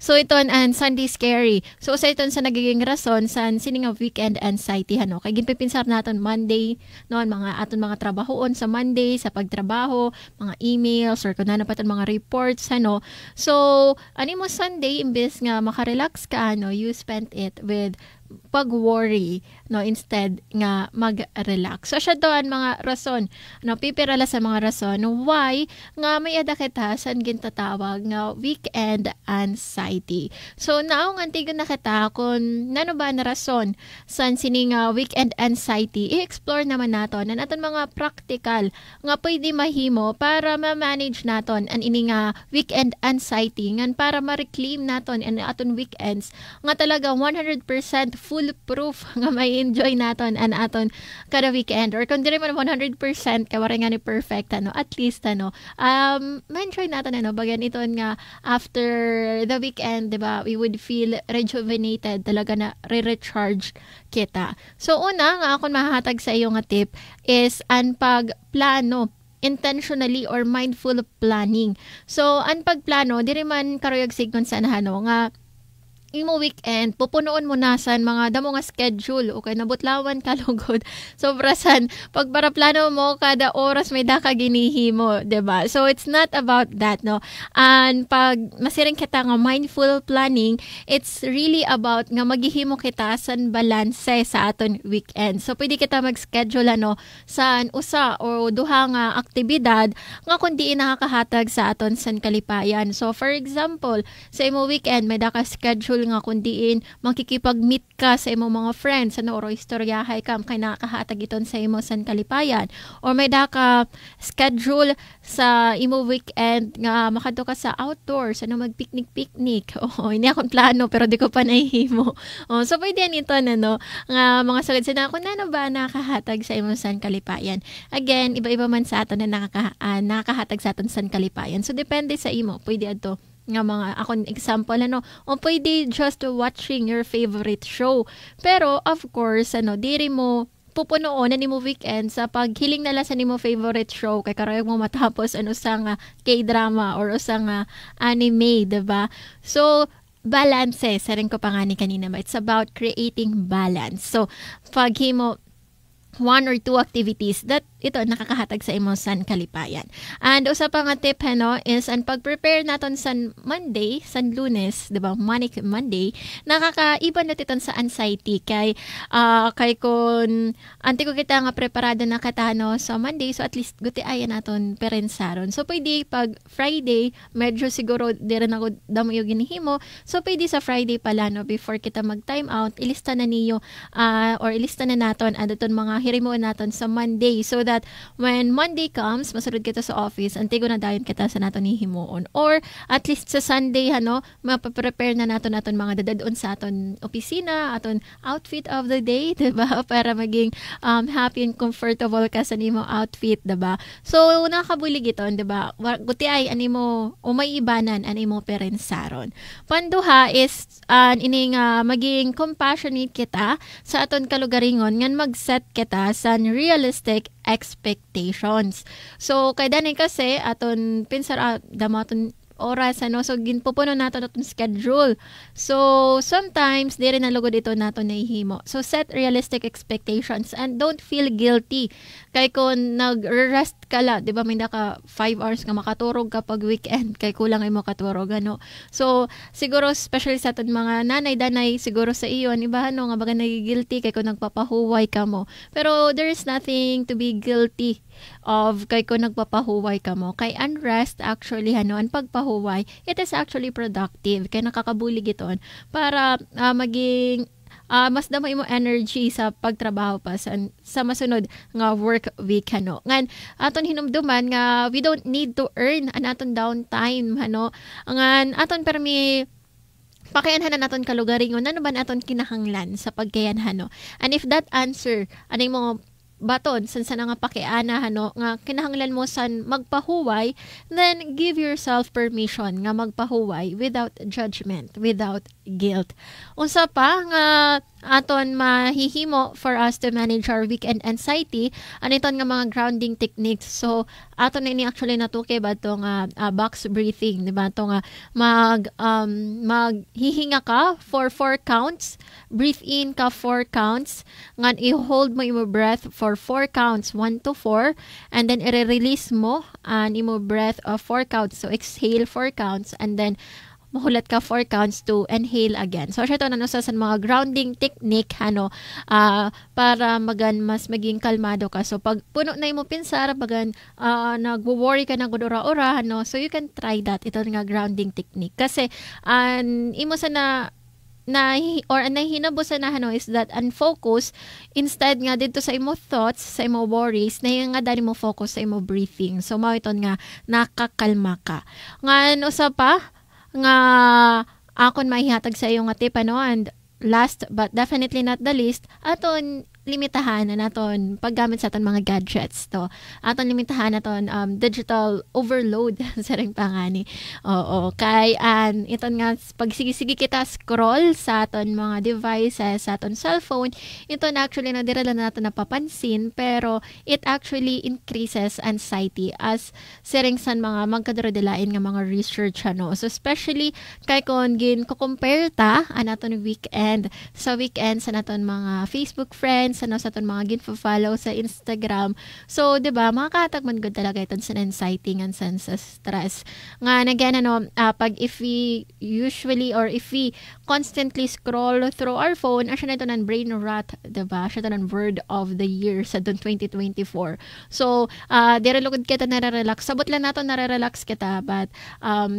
So, ito ang Sunday scary. So, sa ito sa nagiging rason sa sining of weekend anxiety, Kay ginpipinsar natin Monday, aton mga trabahoon sa Monday, sa pagtrabaho, mga emails, or kung na natin mga reports, So, mo Sunday, imbes nga makarelax ka, you spent it with pag-worry, instead nga mag-relax. So, siya doon mga rason, pipirala sa mga rason, why nga may ada kita san gintatawag nga weekend anxiety. So, naong antigo na kita kung nano ba na rason san sining weekend anxiety, i-explore naman naton na naton mga practical nga pwede mahimo para ma-manage naton ang ini nga weekend anxiety ngan para ma-reclaim naton ang aton weekends nga talaga 100% foolproof nga may enjoy naton an aton kada weekend, or kung dili man 100% kawari nga ni perfect at least ma-enjoy naton bagan iton nga after the weekend, diba, we would feel rejuvenated, talaga na re-recharge kita. So una nga akong mahahatag sa iyo nga tip is ang pagplano intentionally or mindful planning. So ang pagplano diri man karuyag signon sa nga imo weekend, pupunoon mo na san mga damo nga schedule, okay, nabutlawan ka lugod. Sobrasan, pagparaplano mo, kada oras may daka ginihimo, diba? So, it's not about that, And pag masiring kita nga mindful planning, it's really about nga maghihimo kita san balance sa aton weekend. So, pwede kita mag-schedule, san usa o duha nga aktibidad nga kundi nakakahatag sa aton san kalipayan. So, for example, sa imo weekend, may daka schedule nga kundiin makikipag-meet ka sa imo mga friends or istoryahay kam kay nakahatag iton sa imo san kalipayan, or may daka schedule sa imo weekend nga makadto ka sa outdoors, magpiknik-piknik. Hindi akong plano pero di ko pa nahihimo. So pwede nito nga mga sagad sa kung ano ba nakahatag sa imo san kalipayan. Again, iba-iba man sa aton na nakahatag sa aton san kalipayan. So depende sa imo. Pwede ato nga mga akong example o pwede just watching your favorite show, pero of course diri mo pupunoon na nimo weekend sa paghiling nala sa nimo favorite show kay karayog mo matapos usang K-drama or usang anime, diba? So balance, saring ko pa nga ni kanina ba, it's about creating balance. So paghimo 1 or 2 activities that ito nakakahatag sa imo san kalipayan. And usa pa nga tip is ang pag-prepare naton san Monday, san Lunes, di ba? Manic Monday, nakakaiban na titon sa anxiety kay kung anti ko kita nga preparado na katano sa Monday, so at least guti ayan naton perensaron. So pwede pag Friday, medyo siguro di rin ako damo yung ginihimo. So pwede sa Friday pala before kita mag-time out, ilista na niyo or ilista na naton adaton mga hirimo naton sa Monday so that when Monday comes, masunod kita sa office, antigo na dayon kita sa naton ni himuon. Or at least sa Sunday, mapaprepare na naton mga dadadon sa aton opisina, aton outfit of the day, diba? Para maging happy and comfortable ka sa nimo outfit, diba? So, nakabulig ito, diba? Guti ay, animo, umay ibanan, animo perensaron. Panduha is, ining maging compassionate kita sa aton kalugaringon, ngan mag-set kita sa realistic expectations. So, kay dani kasi, aton pinsar, damaton oras, so ginpupuno nato natong schedule. So, sometimes, di rin nalugod ito nato nahihimo. So, set realistic expectations and don't feel guilty. Kay kung nag-rest ka la, di ba, may naka 5 hours ka makaturog kapag weekend, kay kulang ay mo katurog, So, siguro, especially sa aton mga nanay-danay, siguro sa iyo, iba, nga baga nagigilty kay kung nagpapahuway ka mo. Pero, there is nothing to be guilty of kay kung nagpapahuway ka mo. Kay unrest, actually, ang pagpahuway, it is actually productive. Kaya nakakabulig ito para maging mas damay mo energy sa pagtrabaho pa sa masunod nga work week. Ngan, aton hinumduman nga we don't need to earn an aton downtime. Ngan, aton permi pakayanhan na naton kalugaringon, ano ba naton kinahanglan sa pagkayanhan. And if that answer, anong mo baton san nga pakiana nga kinahanglan mo san magpahuway, then give yourself permission nga magpahuway without judgment, without guilt. Unsa pa nga aton mahihimo for us to manage our weekend anxiety, aniton nga mga grounding techniques. So aton na ini actually natuke ba to nga box breathing, di ba? To nga maghihinga ka for 4 counts, breathe in ka 4 counts, ngan i-hold mo imo breath for 4 counts, 1 to 4, and then i-release mo an imo breath of 4 counts. So exhale 4 counts and then mahulat ka 4 counts to inhale again. So, siya ito sa mga grounding technique, para mas maging kalmado ka. So, pag puno na mo pinsar, bagan nagwo-worry ka ng gudura-ura, so you can try that. Ito nga grounding technique. Kasi, imo sa nahinabusan na is that unfocus, instead nga dito sa imo thoughts, sa imo worries, na nga dali mo focus sa imo breathing. So, mao ito nga nakakalma ka. Nga, usa pa, nga akon maihatag sa iyo nga tip, and last but definitely not the least, aton limitahan na naton paggamit sa aton mga gadgets to. Aton limitahan naton digital overload sa ring pangani. Oo, kay iton nga pagsigi-sigi kita scroll sa aton mga devices, sa aton cellphone, ito na actually na dira lang naton napapansin, pero it actually increases anxiety as siring san mga magkadrodelain nga mga research So especially kay kon gin ko compare ta anaton weekend sa naton mga Facebook friends, sa aton mga ginfo-follow sa Instagram. So, 'di ba, makakatag man gud talaga iton sa anxiety ngan sa stress. Nga again pag if we usually or if we constantly scroll through our phone, asya na ito ng brain rot, 'di ba? Asya ito ng word of the year sa 2024. So, dire lugod kita nare-relax. Sabot lang nato nare-relax kita, but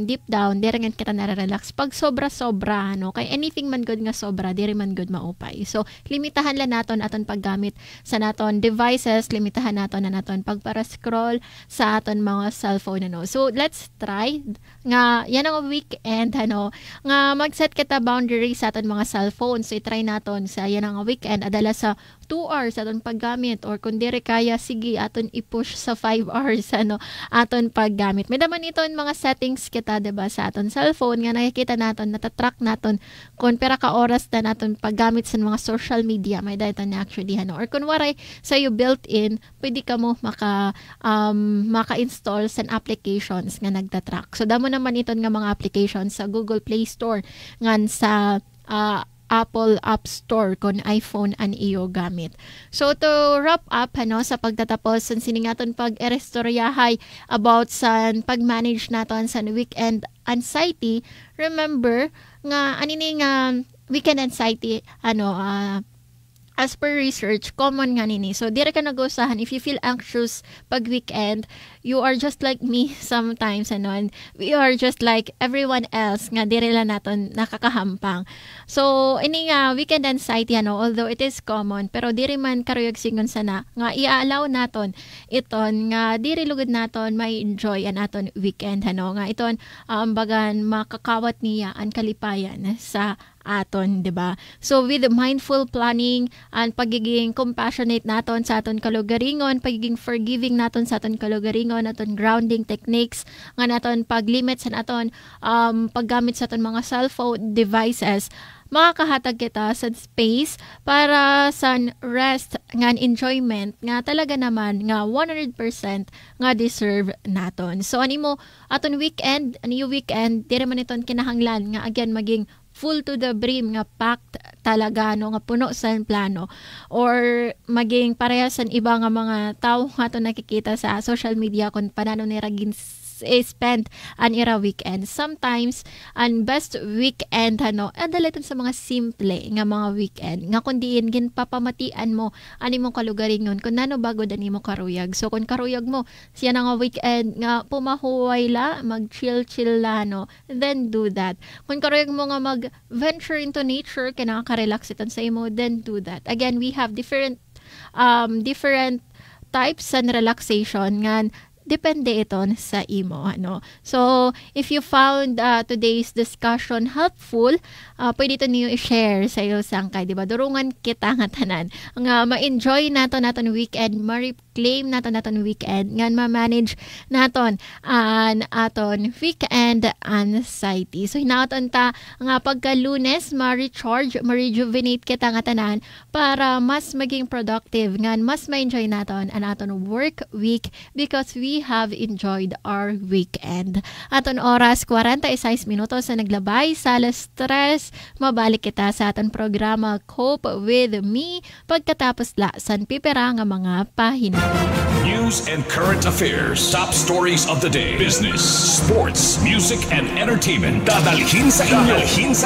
deep down dire nga kita nare-relax. Pag sobra-sobra kay anything man good nga sobra, dire man good maupay. So, limitahan lang naton aton paggamit sa naton devices, limitahan naton na naton pagpara-scroll sa aton mga cellphone. So, let's try nga yan ang weekend nga mag-set kita boundaries sa aton mga cellphone. So, i-try naton sa yan ang weekend adala sa 2 hours aton paggamit, or kung dire kaya sige aton i-push sa 5 hours aton paggamit. May naman iton mga settings kita, diba, sa aton cellphone nga nakikita naton, natatrack naton kung pera ka oras na naton paggamit sa mga social media. May data na actually or kung waray sa iyo built-in, pwede ka mo maka-install sa applications nga nagtatrack. So damo naman iton nga mga applications sa Google Play Store ngan sa Apple App Store kung iPhone an iyo gamit. So to wrap up sa pagtatapos sa siningaton pag-erestoryahay about sa pag-manage naton sa weekend anxiety, remember nga anini nga weekend anxiety as per research, common nga nini. So, dire ka nag-usahan. If you feel anxious pag weekend, you are just like me sometimes. And we are just like everyone else nga dire lang natin nakakahampang. So, ini nga weekend anxiety, although it is common, pero dire man karuyag singon sana nga i-allow naton iton nga dire lugod naton may enjoy an aton weekend. Nga iton bagan makakawat niya ang kalipayan sa aton, di ba? So with mindful planning and pagiging compassionate naton sa aton kalugaringon, pagiging forgiving naton sa aton kalugaringon, aton grounding techniques, nga naton pag-limit sa aton paggamit sa aton mga cellphone devices, makakahatag kita sa space para sa rest nga enjoyment nga talaga naman nga 100% nga deserve naton. So animo aton weekend, dire man iton kinahanglan nga again maging full to the brim nga packed talaga nga puno sa plano, or maging parehas sa iba nga mga tao nga to nakikita sa social media kung paano nila spend an ira weekend. Sometimes ang best weekend adaliton sa mga simple nga mga weekend nga kundiin gin papamatian mo ani mong kalugaringon kung nano bago dani mo karuyag. So kung karuyag mo siya na nga weekend nga pumahuway la, mag chill la then do that. Kung karuyag mo nga mag venture into nature kaya nakaka-relax iton sa imo, then do that. Again, we have different types and relaxation nga depende ito sa imo. So, if you found today's discussion helpful, pwede ito niyo i-share sa iyo sangkay, diba? Durungan kita nga tanan. Nga ma-enjoy naton weekend, ma-reclaim naton weekend, nga ma-manage naton an aton weekend anxiety. So, hinaton ta nga pagka-Lunes, ma-recharge, ma-rejuvenate kita nga tanan para mas maging productive, nga mas ma-enjoy naton an aton work week because we have enjoyed our weekend. Aton oras 46 minutos na naglabay sa alas 3, mabalik kita sa aton programa Cope with Me pagkatapos san pipera nga mga pahinahon. News and current affairs, top stories of the day, business, sports, music and entertainment. Dadalhin sa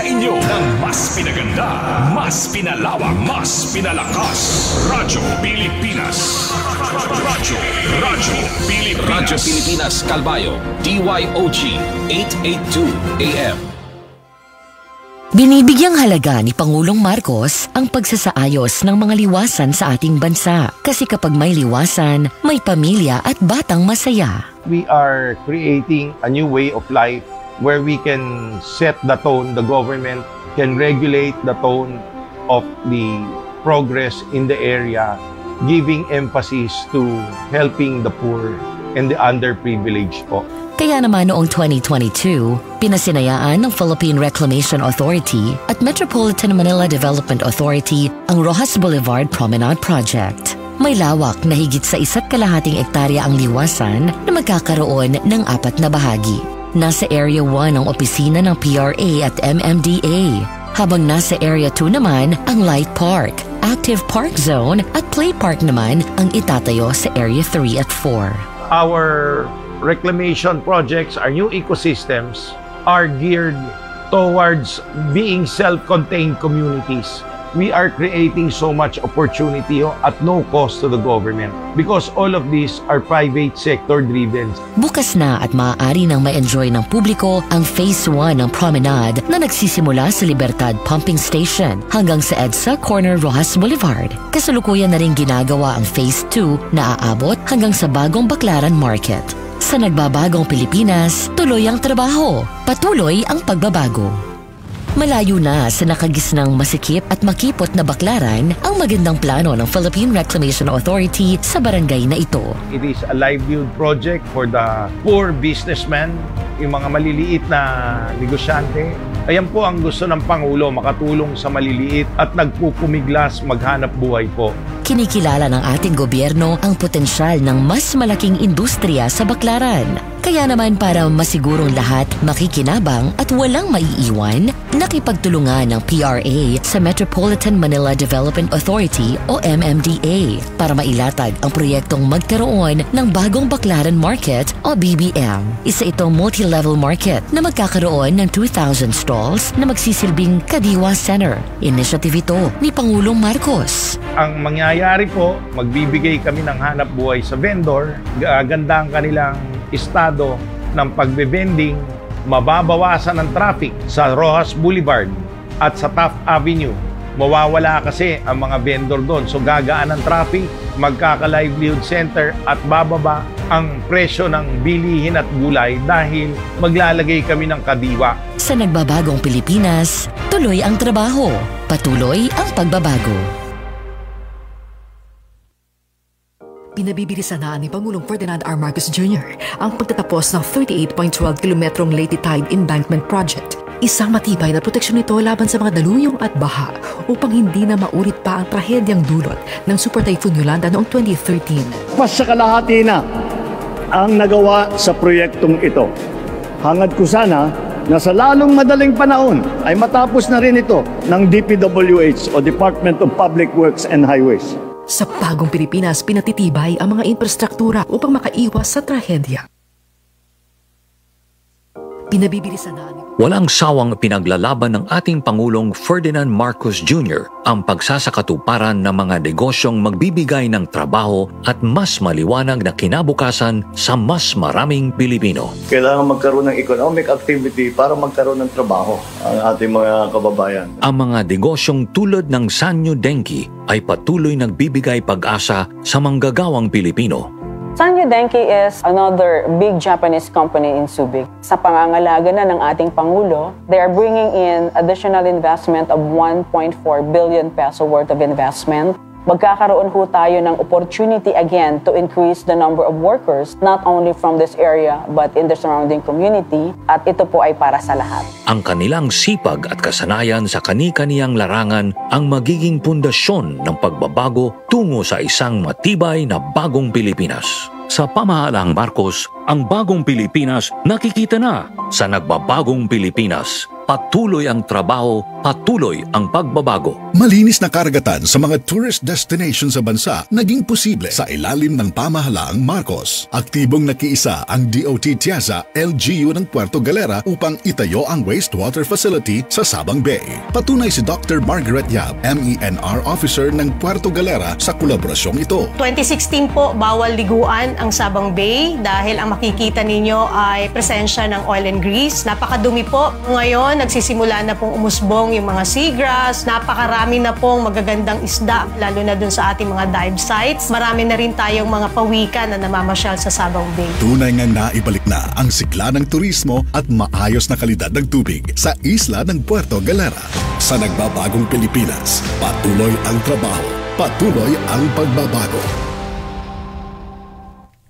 inyo ng mas pinaganda, mas pinalawak, mas pinalakas. Radyo Pilipinas. Radyo Pilipinas Calbayo, DYOG 882 AM. Binibigyang halaga ni Pangulong Marcos ang pagsasaayos ng mga liwasan sa ating bansa. Kasi kapag may liwasan, may pamilya at batang masaya. We are creating a new way of life where we can set the tone, the government can regulate the tone of the progress in the area, giving emphasis to helping the poor and the underprivileged po. Kaya naman noong 2022, pinasinayaan ng Philippine Reclamation Authority at Metropolitan Manila Development Authority ang Rojas Boulevard Promenade Project. May lawak na higit sa 1.5 hektarya ang liwasan na magkakaroon ng 4 na bahagi. Nasa Area 1 ang opisina ng PRA at MMDA, habang nasa Area 2 naman ang Light Park, Active Park Zone at Play Park naman ang itatayo sa Area 3 at 4. Our reclamation projects, our new ecosystems are geared towards being self-contained communities. We are creating so much opportunity at no cost to the government because all of these are private sector driven. Bukas na at maaari nang ma-enjoy ng publiko ang Phase 1 ng promenade na nagsisimula sa Libertad Pumping Station hanggang sa EDSA Corner Rojas Boulevard. Kasalukuyan na rin ginagawa ang Phase 2 na aabot hanggang sa Bagong Baclaran Market. Sa nagbabagong Pilipinas, tuloy ang trabaho, patuloy ang pagbabago. Malayo na sa nakagisnang masikip at makipot na baklaran ang magandang plano ng Philippine Reclamation Authority sa barangay na ito. It is a livelihood project for the poor businessmen, yung mga maliliit na negosyante. Ayan po ang gusto ng Pangulo, makatulong sa maliliit at nagpupumiglas maghanap buhay po. Kinikilala ng ating gobyerno ang potensyal ng mas malaking industriya sa Baklaran. Kaya naman para masigurong lahat makikinabang at walang maiiwan, nakipagtulungan ng PRA sa Metropolitan Manila Development Authority o MMDA para mailatag ang proyektong magkaroon ng bagong Baclaran Market o BBM. Isa itong multi-level market na magkakaroon ng 2,000 stalls na magsisilbing Kadiwa Center. Initiative ito ni Pangulong Marcos. Ang mangyayari po, magbibigay kami ng hanap buhay sa vendor, gaganda ang kanilang estado ng pagbe-vending, mababawasan ang traffic sa Rojas Boulevard at sa Taft Avenue. Mawawala kasi ang mga vendor doon. So gagaan ang traffic, magkaka-livelihood center at bababa ang presyo ng bilihin at gulay dahil maglalagay kami ng kadiwa. Sa nagbabagong Pilipinas, tuloy ang trabaho, patuloy ang pagbabago. Pinabibilisan ni Pangulong Ferdinand R. Marcos Jr. ang pagtatapos ng 38.12 kilometrong Leyte Tide Embankment Project. Isang matibay na proteksyon nito laban sa mga daluyong at baha upang hindi na maulit pa ang trahedyang dulot ng Super Typhoon Yolanda noong 2013. Pas sa kalahati na ang nagawa sa proyektong ito. Hangad ko sana na sa lalong madaling panahon ay matapos na rin ito ng DPWH o Department of Public Works and Highways. Sa bagong Pilipinas, pinatitibay ang mga infrastruktura upang makaiwas sa trahedya. Pinabibilisan na walang sawang pinaglalaban ng ating Pangulong Ferdinand Marcos Jr. ang pagsasakatuparan ng mga negosyong magbibigay ng trabaho at mas maliwanag na kinabukasan sa mas maraming Pilipino. Kailangan magkaroon ng economic activity para magkaroon ng trabaho ang ating mga kababayan. Ang mga negosyong tulad ng Sanyo Denki ay patuloy nagbibigay pag-asa sa manggagawang Pilipino. Sanyo Denki is another big Japanese company in Subic. Sa pangangalaga na ng ating Pangulo, they are bringing in additional investment of 1.4 billion peso worth of investment. Magkakaroon ho tayo ng opportunity again to increase the number of workers not only from this area but in the surrounding community, at ito po ay para sa lahat. Ang kanilang sipag at kasanayan sa kani-kaniyang larangan ang magiging pundasyon ng pagbabago tungo sa isang matibay na bagong Pilipinas. Sa pamahalaang Marcos, ang bagong Pilipinas nakikita na. Sa nagbabagong Pilipinas, patuloy ang trabaho, patuloy ang pagbabago. Malinis na karagatan sa mga tourist destinations sa bansa naging posible sa ilalim ng pamahalaang Marcos. Aktibong nakiisa ang DOT Tiaza LGU ng Puerto Galera upang itayo ang wastewater facility sa Sabang Bay. Patunay si Dr. Margaret Yap, MENR Officer ng Puerto Galera sa kolaborasyong ito. 2016 po, bawal liguan ang Sabang Bay dahil ang makikita ninyo ay presensya ng oil and grease. Napakadumi po. Ngayon, nagsisimula na pong umusbong yung mga seagrass. Napakarami na pong magagandang isda, lalo na dun sa ating mga dive sites. Marami na rin tayong mga pawikan na namamasyal sa Sabang Bay. Tunay nga naibalik na ang sigla ng turismo at maayos na kalidad ng tubig sa isla ng Puerto Galera. Sa nagbabagong Pilipinas, patuloy ang trabaho, patuloy ang pagbabago.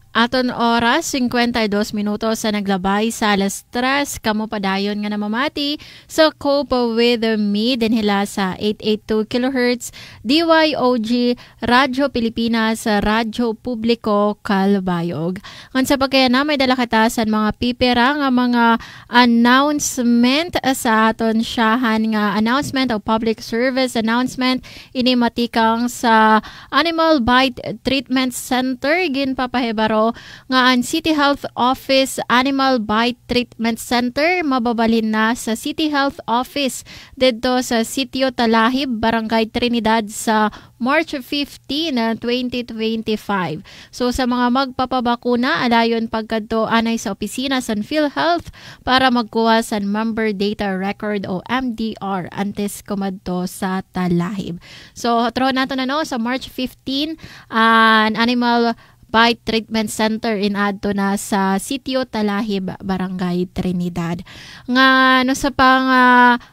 Aton oras, 52 minutos sa naglabay sa alas 3. Kamo padayon nga namamati sa Cope with Me dinhila sa 882 kHz DYOG Radyo Pilipinas Radyo Publiko Calbayog. Kung sa pagkaya na may dalakatasan mga pipera nga mga announcement sa aton siyahan nga announcement o public service announcement inimatikang sa Animal Bite Treatment Center ginpapahibaro nga ang City Health Office Animal Bite Treatment Center mababalin na sa City Health Office dito sa Sitio Talahib, Barangay Trinidad sa March 15, 2025. So sa mga magpapabakuna, alayon pagkadto anay sa opisina sa PhilHealth para magkuha sa Member Data Record o MDR antes kumadto sa Talahib. So tro nato na no sa March 15 an Animal Bite Treatment Center in adto na sa Sitio Talahib, Barangay Trinidad. Nga no sa pang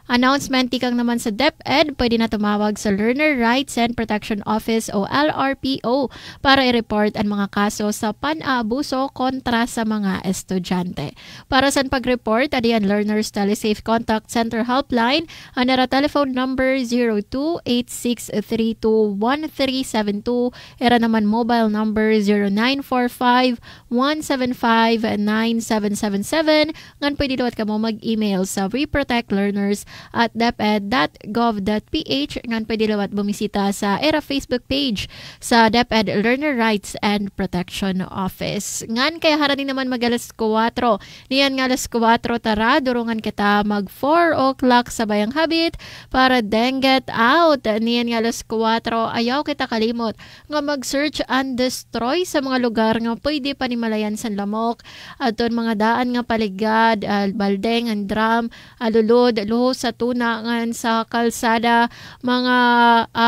announcement tikang naman sa DepEd, pwede na tumawag sa Learner Rights and Protection Office o LRPO para i-report ang mga kaso sa pan-aabuso kontra sa mga estudyante. Para sa pag-report, adiyan Learners Telesafe Contact Center Helpline, anara telephone number 02-8632-1372, era naman mobile number 0917 0945-175-9777. Ngan pwede luwat ka mo mag-email sa weprotectlearners@deped.gov.ph. Ngan pwede luwat bumisita sa ERA Facebook page sa DepEd Learner Rights and Protection Office. Ngan kaya haranin naman mag-alas 4. Niyan nga alas 4 tara, durungan kita mag 4 o'clock sa Bayang Habit para denget out. Niyan nga alas 4, ayaw kita kalimot nga mag-search and destroy sa mga lugar nga pwede panimalayan sa lamok. Aton mga daan nga paligad, baldeng, ang drum, alulod, luho sa tuna, ngan sa kalsada, mga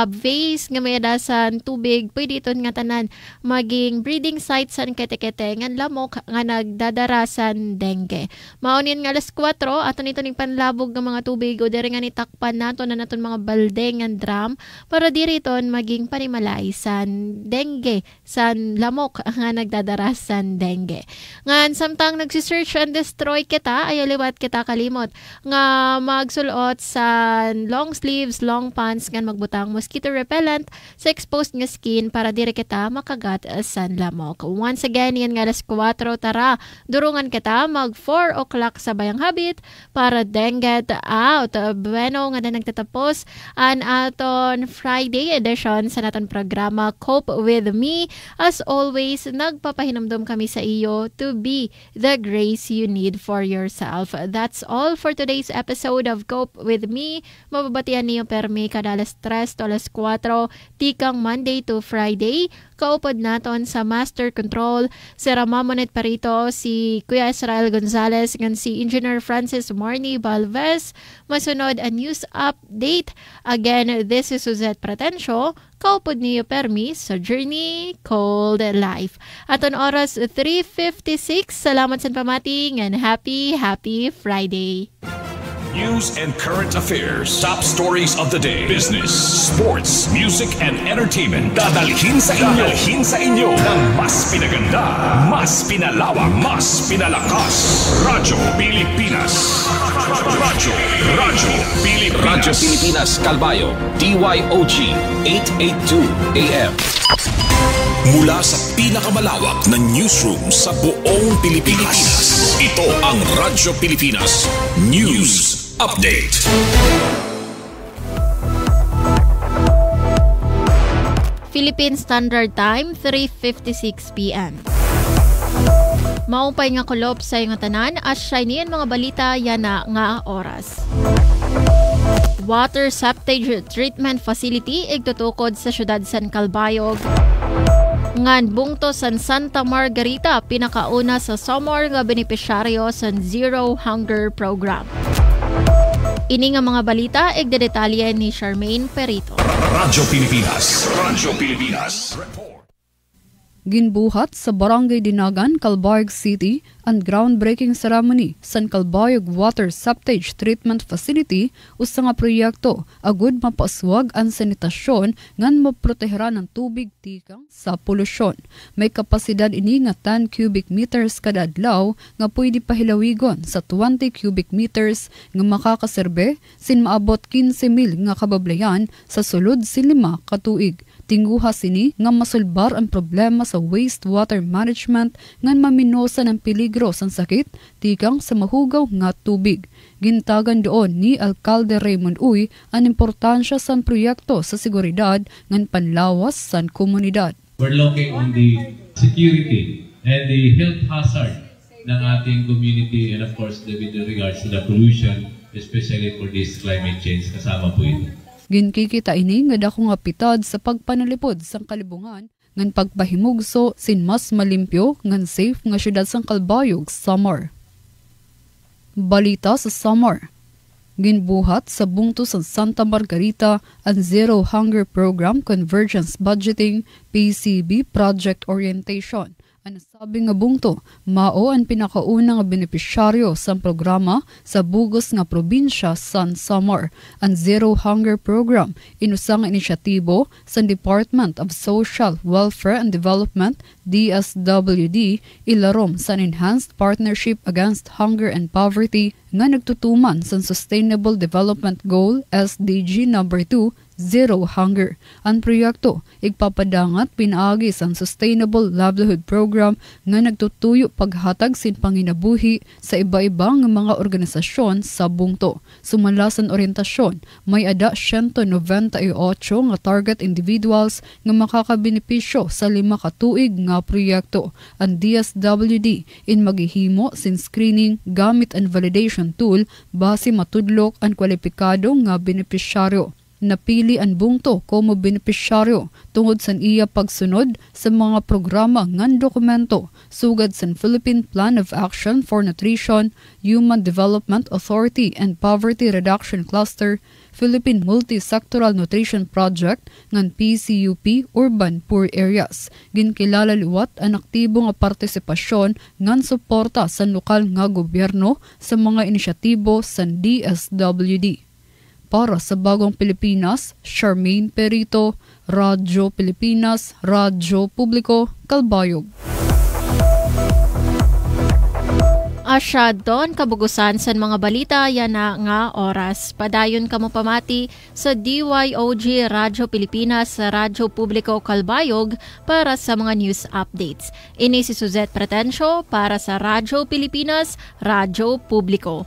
vase nga may adasan tubig, pwede iton nga tanan maging breeding site san kete-kete ngan lamok nga nagdadarasan dengue. Maunin nga alas 4, aton ito ning panlabog ng mga tubig o diri nga nitakpan nato na naton mga baldeng ngan drum para diri iton maging panimalay san dengue, san lamok nga nagdadarasan dengue. Ngan samtang nagsi-search and destroy kita, ayaw liwat kita kalimot nga magsulot sa long sleeves, long pants ngan magbutang mosquito repellent sa exposed nga skin para diri kita makagat san lamok. Once again, yan nga alas 4 tara, durungan kita mag 4 o'clock sa Bayang Habit para dengue out. Bueno nga na nagtatapos an aton Friday edition sa naton programa Cope With Me. As always, nagpapahinamdom kami sa iyo to be the grace you need for yourself. That's all for today's episode of Cope With Me. Mababatian niyo permi kada alas 3 to alas 4 tikang Monday to Friday. Kaupod naton sa Master Control si Ramamonet Parito, si Kuya Israel Gonzalez, ngan si Engineer Francis Marnie Balvez. Masunod a news update. Again, this is Suzette Pratencio. Kaupod niyo permi sa Journey Called Life. Aton oras 3:56. Salamat sa pamati and happy Friday. News and current affairs. Top stories of the day. Business, sports, music, and entertainment. Dadalhin sa inyo ng mas pinaganda, mas pinalawak, mas pinalakas. Radyo Pilipinas. Radyo Pilipinas Kalbayo. DYOG 882 AM. Mula sa pinakamalawak na newsroom sa buong Pilipinas. Ito ang Radyo Pilipinas News Update. Philippine Standard Time, 3:56 p.m. Maupay nga kulop sa yung tanan as shiny mga balita yana nga oras. Water Septage Treatment Facility igtutukod sa syudad San Calbayog. Ngan bungto san Santa Margarita pinakauna sa summer nga benepisyaryo sa Zero Hunger Program. Ini nga mga balita igdedetalye ni Charmaine Perito. Radyo Pilipinas. Ginbuhat sa Barangay Dinagan, Calbayog City, ang groundbreaking ceremony sa Calbayog Water Septage Treatment Facility usa nga proyekto agud mapaswag ang sanitasyon ngan maproteheran ng tubig tikang sa polusyon. May kapasidad ini nga 10 cubic meters kada adlaw nga pwede pahilawigon sa 20 cubic meters nga makakaserbe sin maabot 15,000 nga kabablayan sa sulod si 5 ka tuig. Tinguha sini nga masulbar ang problema sa wastewater management ngan maminosa ng peligro sa sakit tikang sa mahugaw nga tubig. Gintagan doon ni Alcalde Raymond Uy ang importansya sa proyekto sa seguridad ngan panlawas sa komunidad. We're looking on the security and the health hazard ng ating community and of course with regards to the pollution, especially for this climate change, kasama po ito. Ginkikita ini nga dako nga pitad sa pagpanalipod sang kalibungan ngan pagpahimugso sin mas malimpyo ngan safe nga syudad sang Calbayog summer. Balita sa summer. Ginbuhat sa bungto sa Santa Margarita ang Zero Hunger Program Convergence Budgeting PCB Project Orientation. Ang nasabi nga bungto, mao ang pinakauna nga benepisyaryo sa programa sa bugos nga probinsya San Samar. Ang Zero Hunger Program inusang inisyatibo sa Department of Social Welfare and Development DSWD ilarom sa Enhanced Partnership Against Hunger and Poverty nga nagtutuman sa Sustainable Development Goal SDG number 2 Zero Hunger. Ang proyekto igpapadangat pinaagi sa Sustainable Livelihood Program nga nagtutuyo paghatag sin panginabuhi sa iba-ibang mga organisasyon sa bungto. Sumala sa orientasyon, may ada 198 nga target individuals nga makakabenepisyo sa 5 ka tuig nga proyekto. Ang DSWD in maghihimo sin screening gamit ang validation tool base matudlok ang kwalipikado nga benepisyaryo. Napili ang bungto como benepisyaryo tungod sa iya pagsunod sa mga programa ngan dokumento sugad sa Philippine Plan of Action for Nutrition, Human Development Authority and Poverty Reduction Cluster, Philippine Multi-Sectoral Nutrition Project ngan PCUP Urban Poor Areas. Ginkilala liwat ang aktibo nga partisipasyon ngan suporta sa lokal nga gobyerno sa mga inisyatibo sa DSWD. Para sa Bagong Pilipinas, Charmaine Perito, Radyo Pilipinas, Radyo Publiko, Calbayog. Asyadon kabugusan sa mga balita yan na nga oras. Padayon kamo pamati sa DYOG Radyo Pilipinas sa Radyo Publiko Calbayog para sa mga news updates. Ini si Suzette Pretencio para sa Radyo Pilipinas, Radyo Publiko.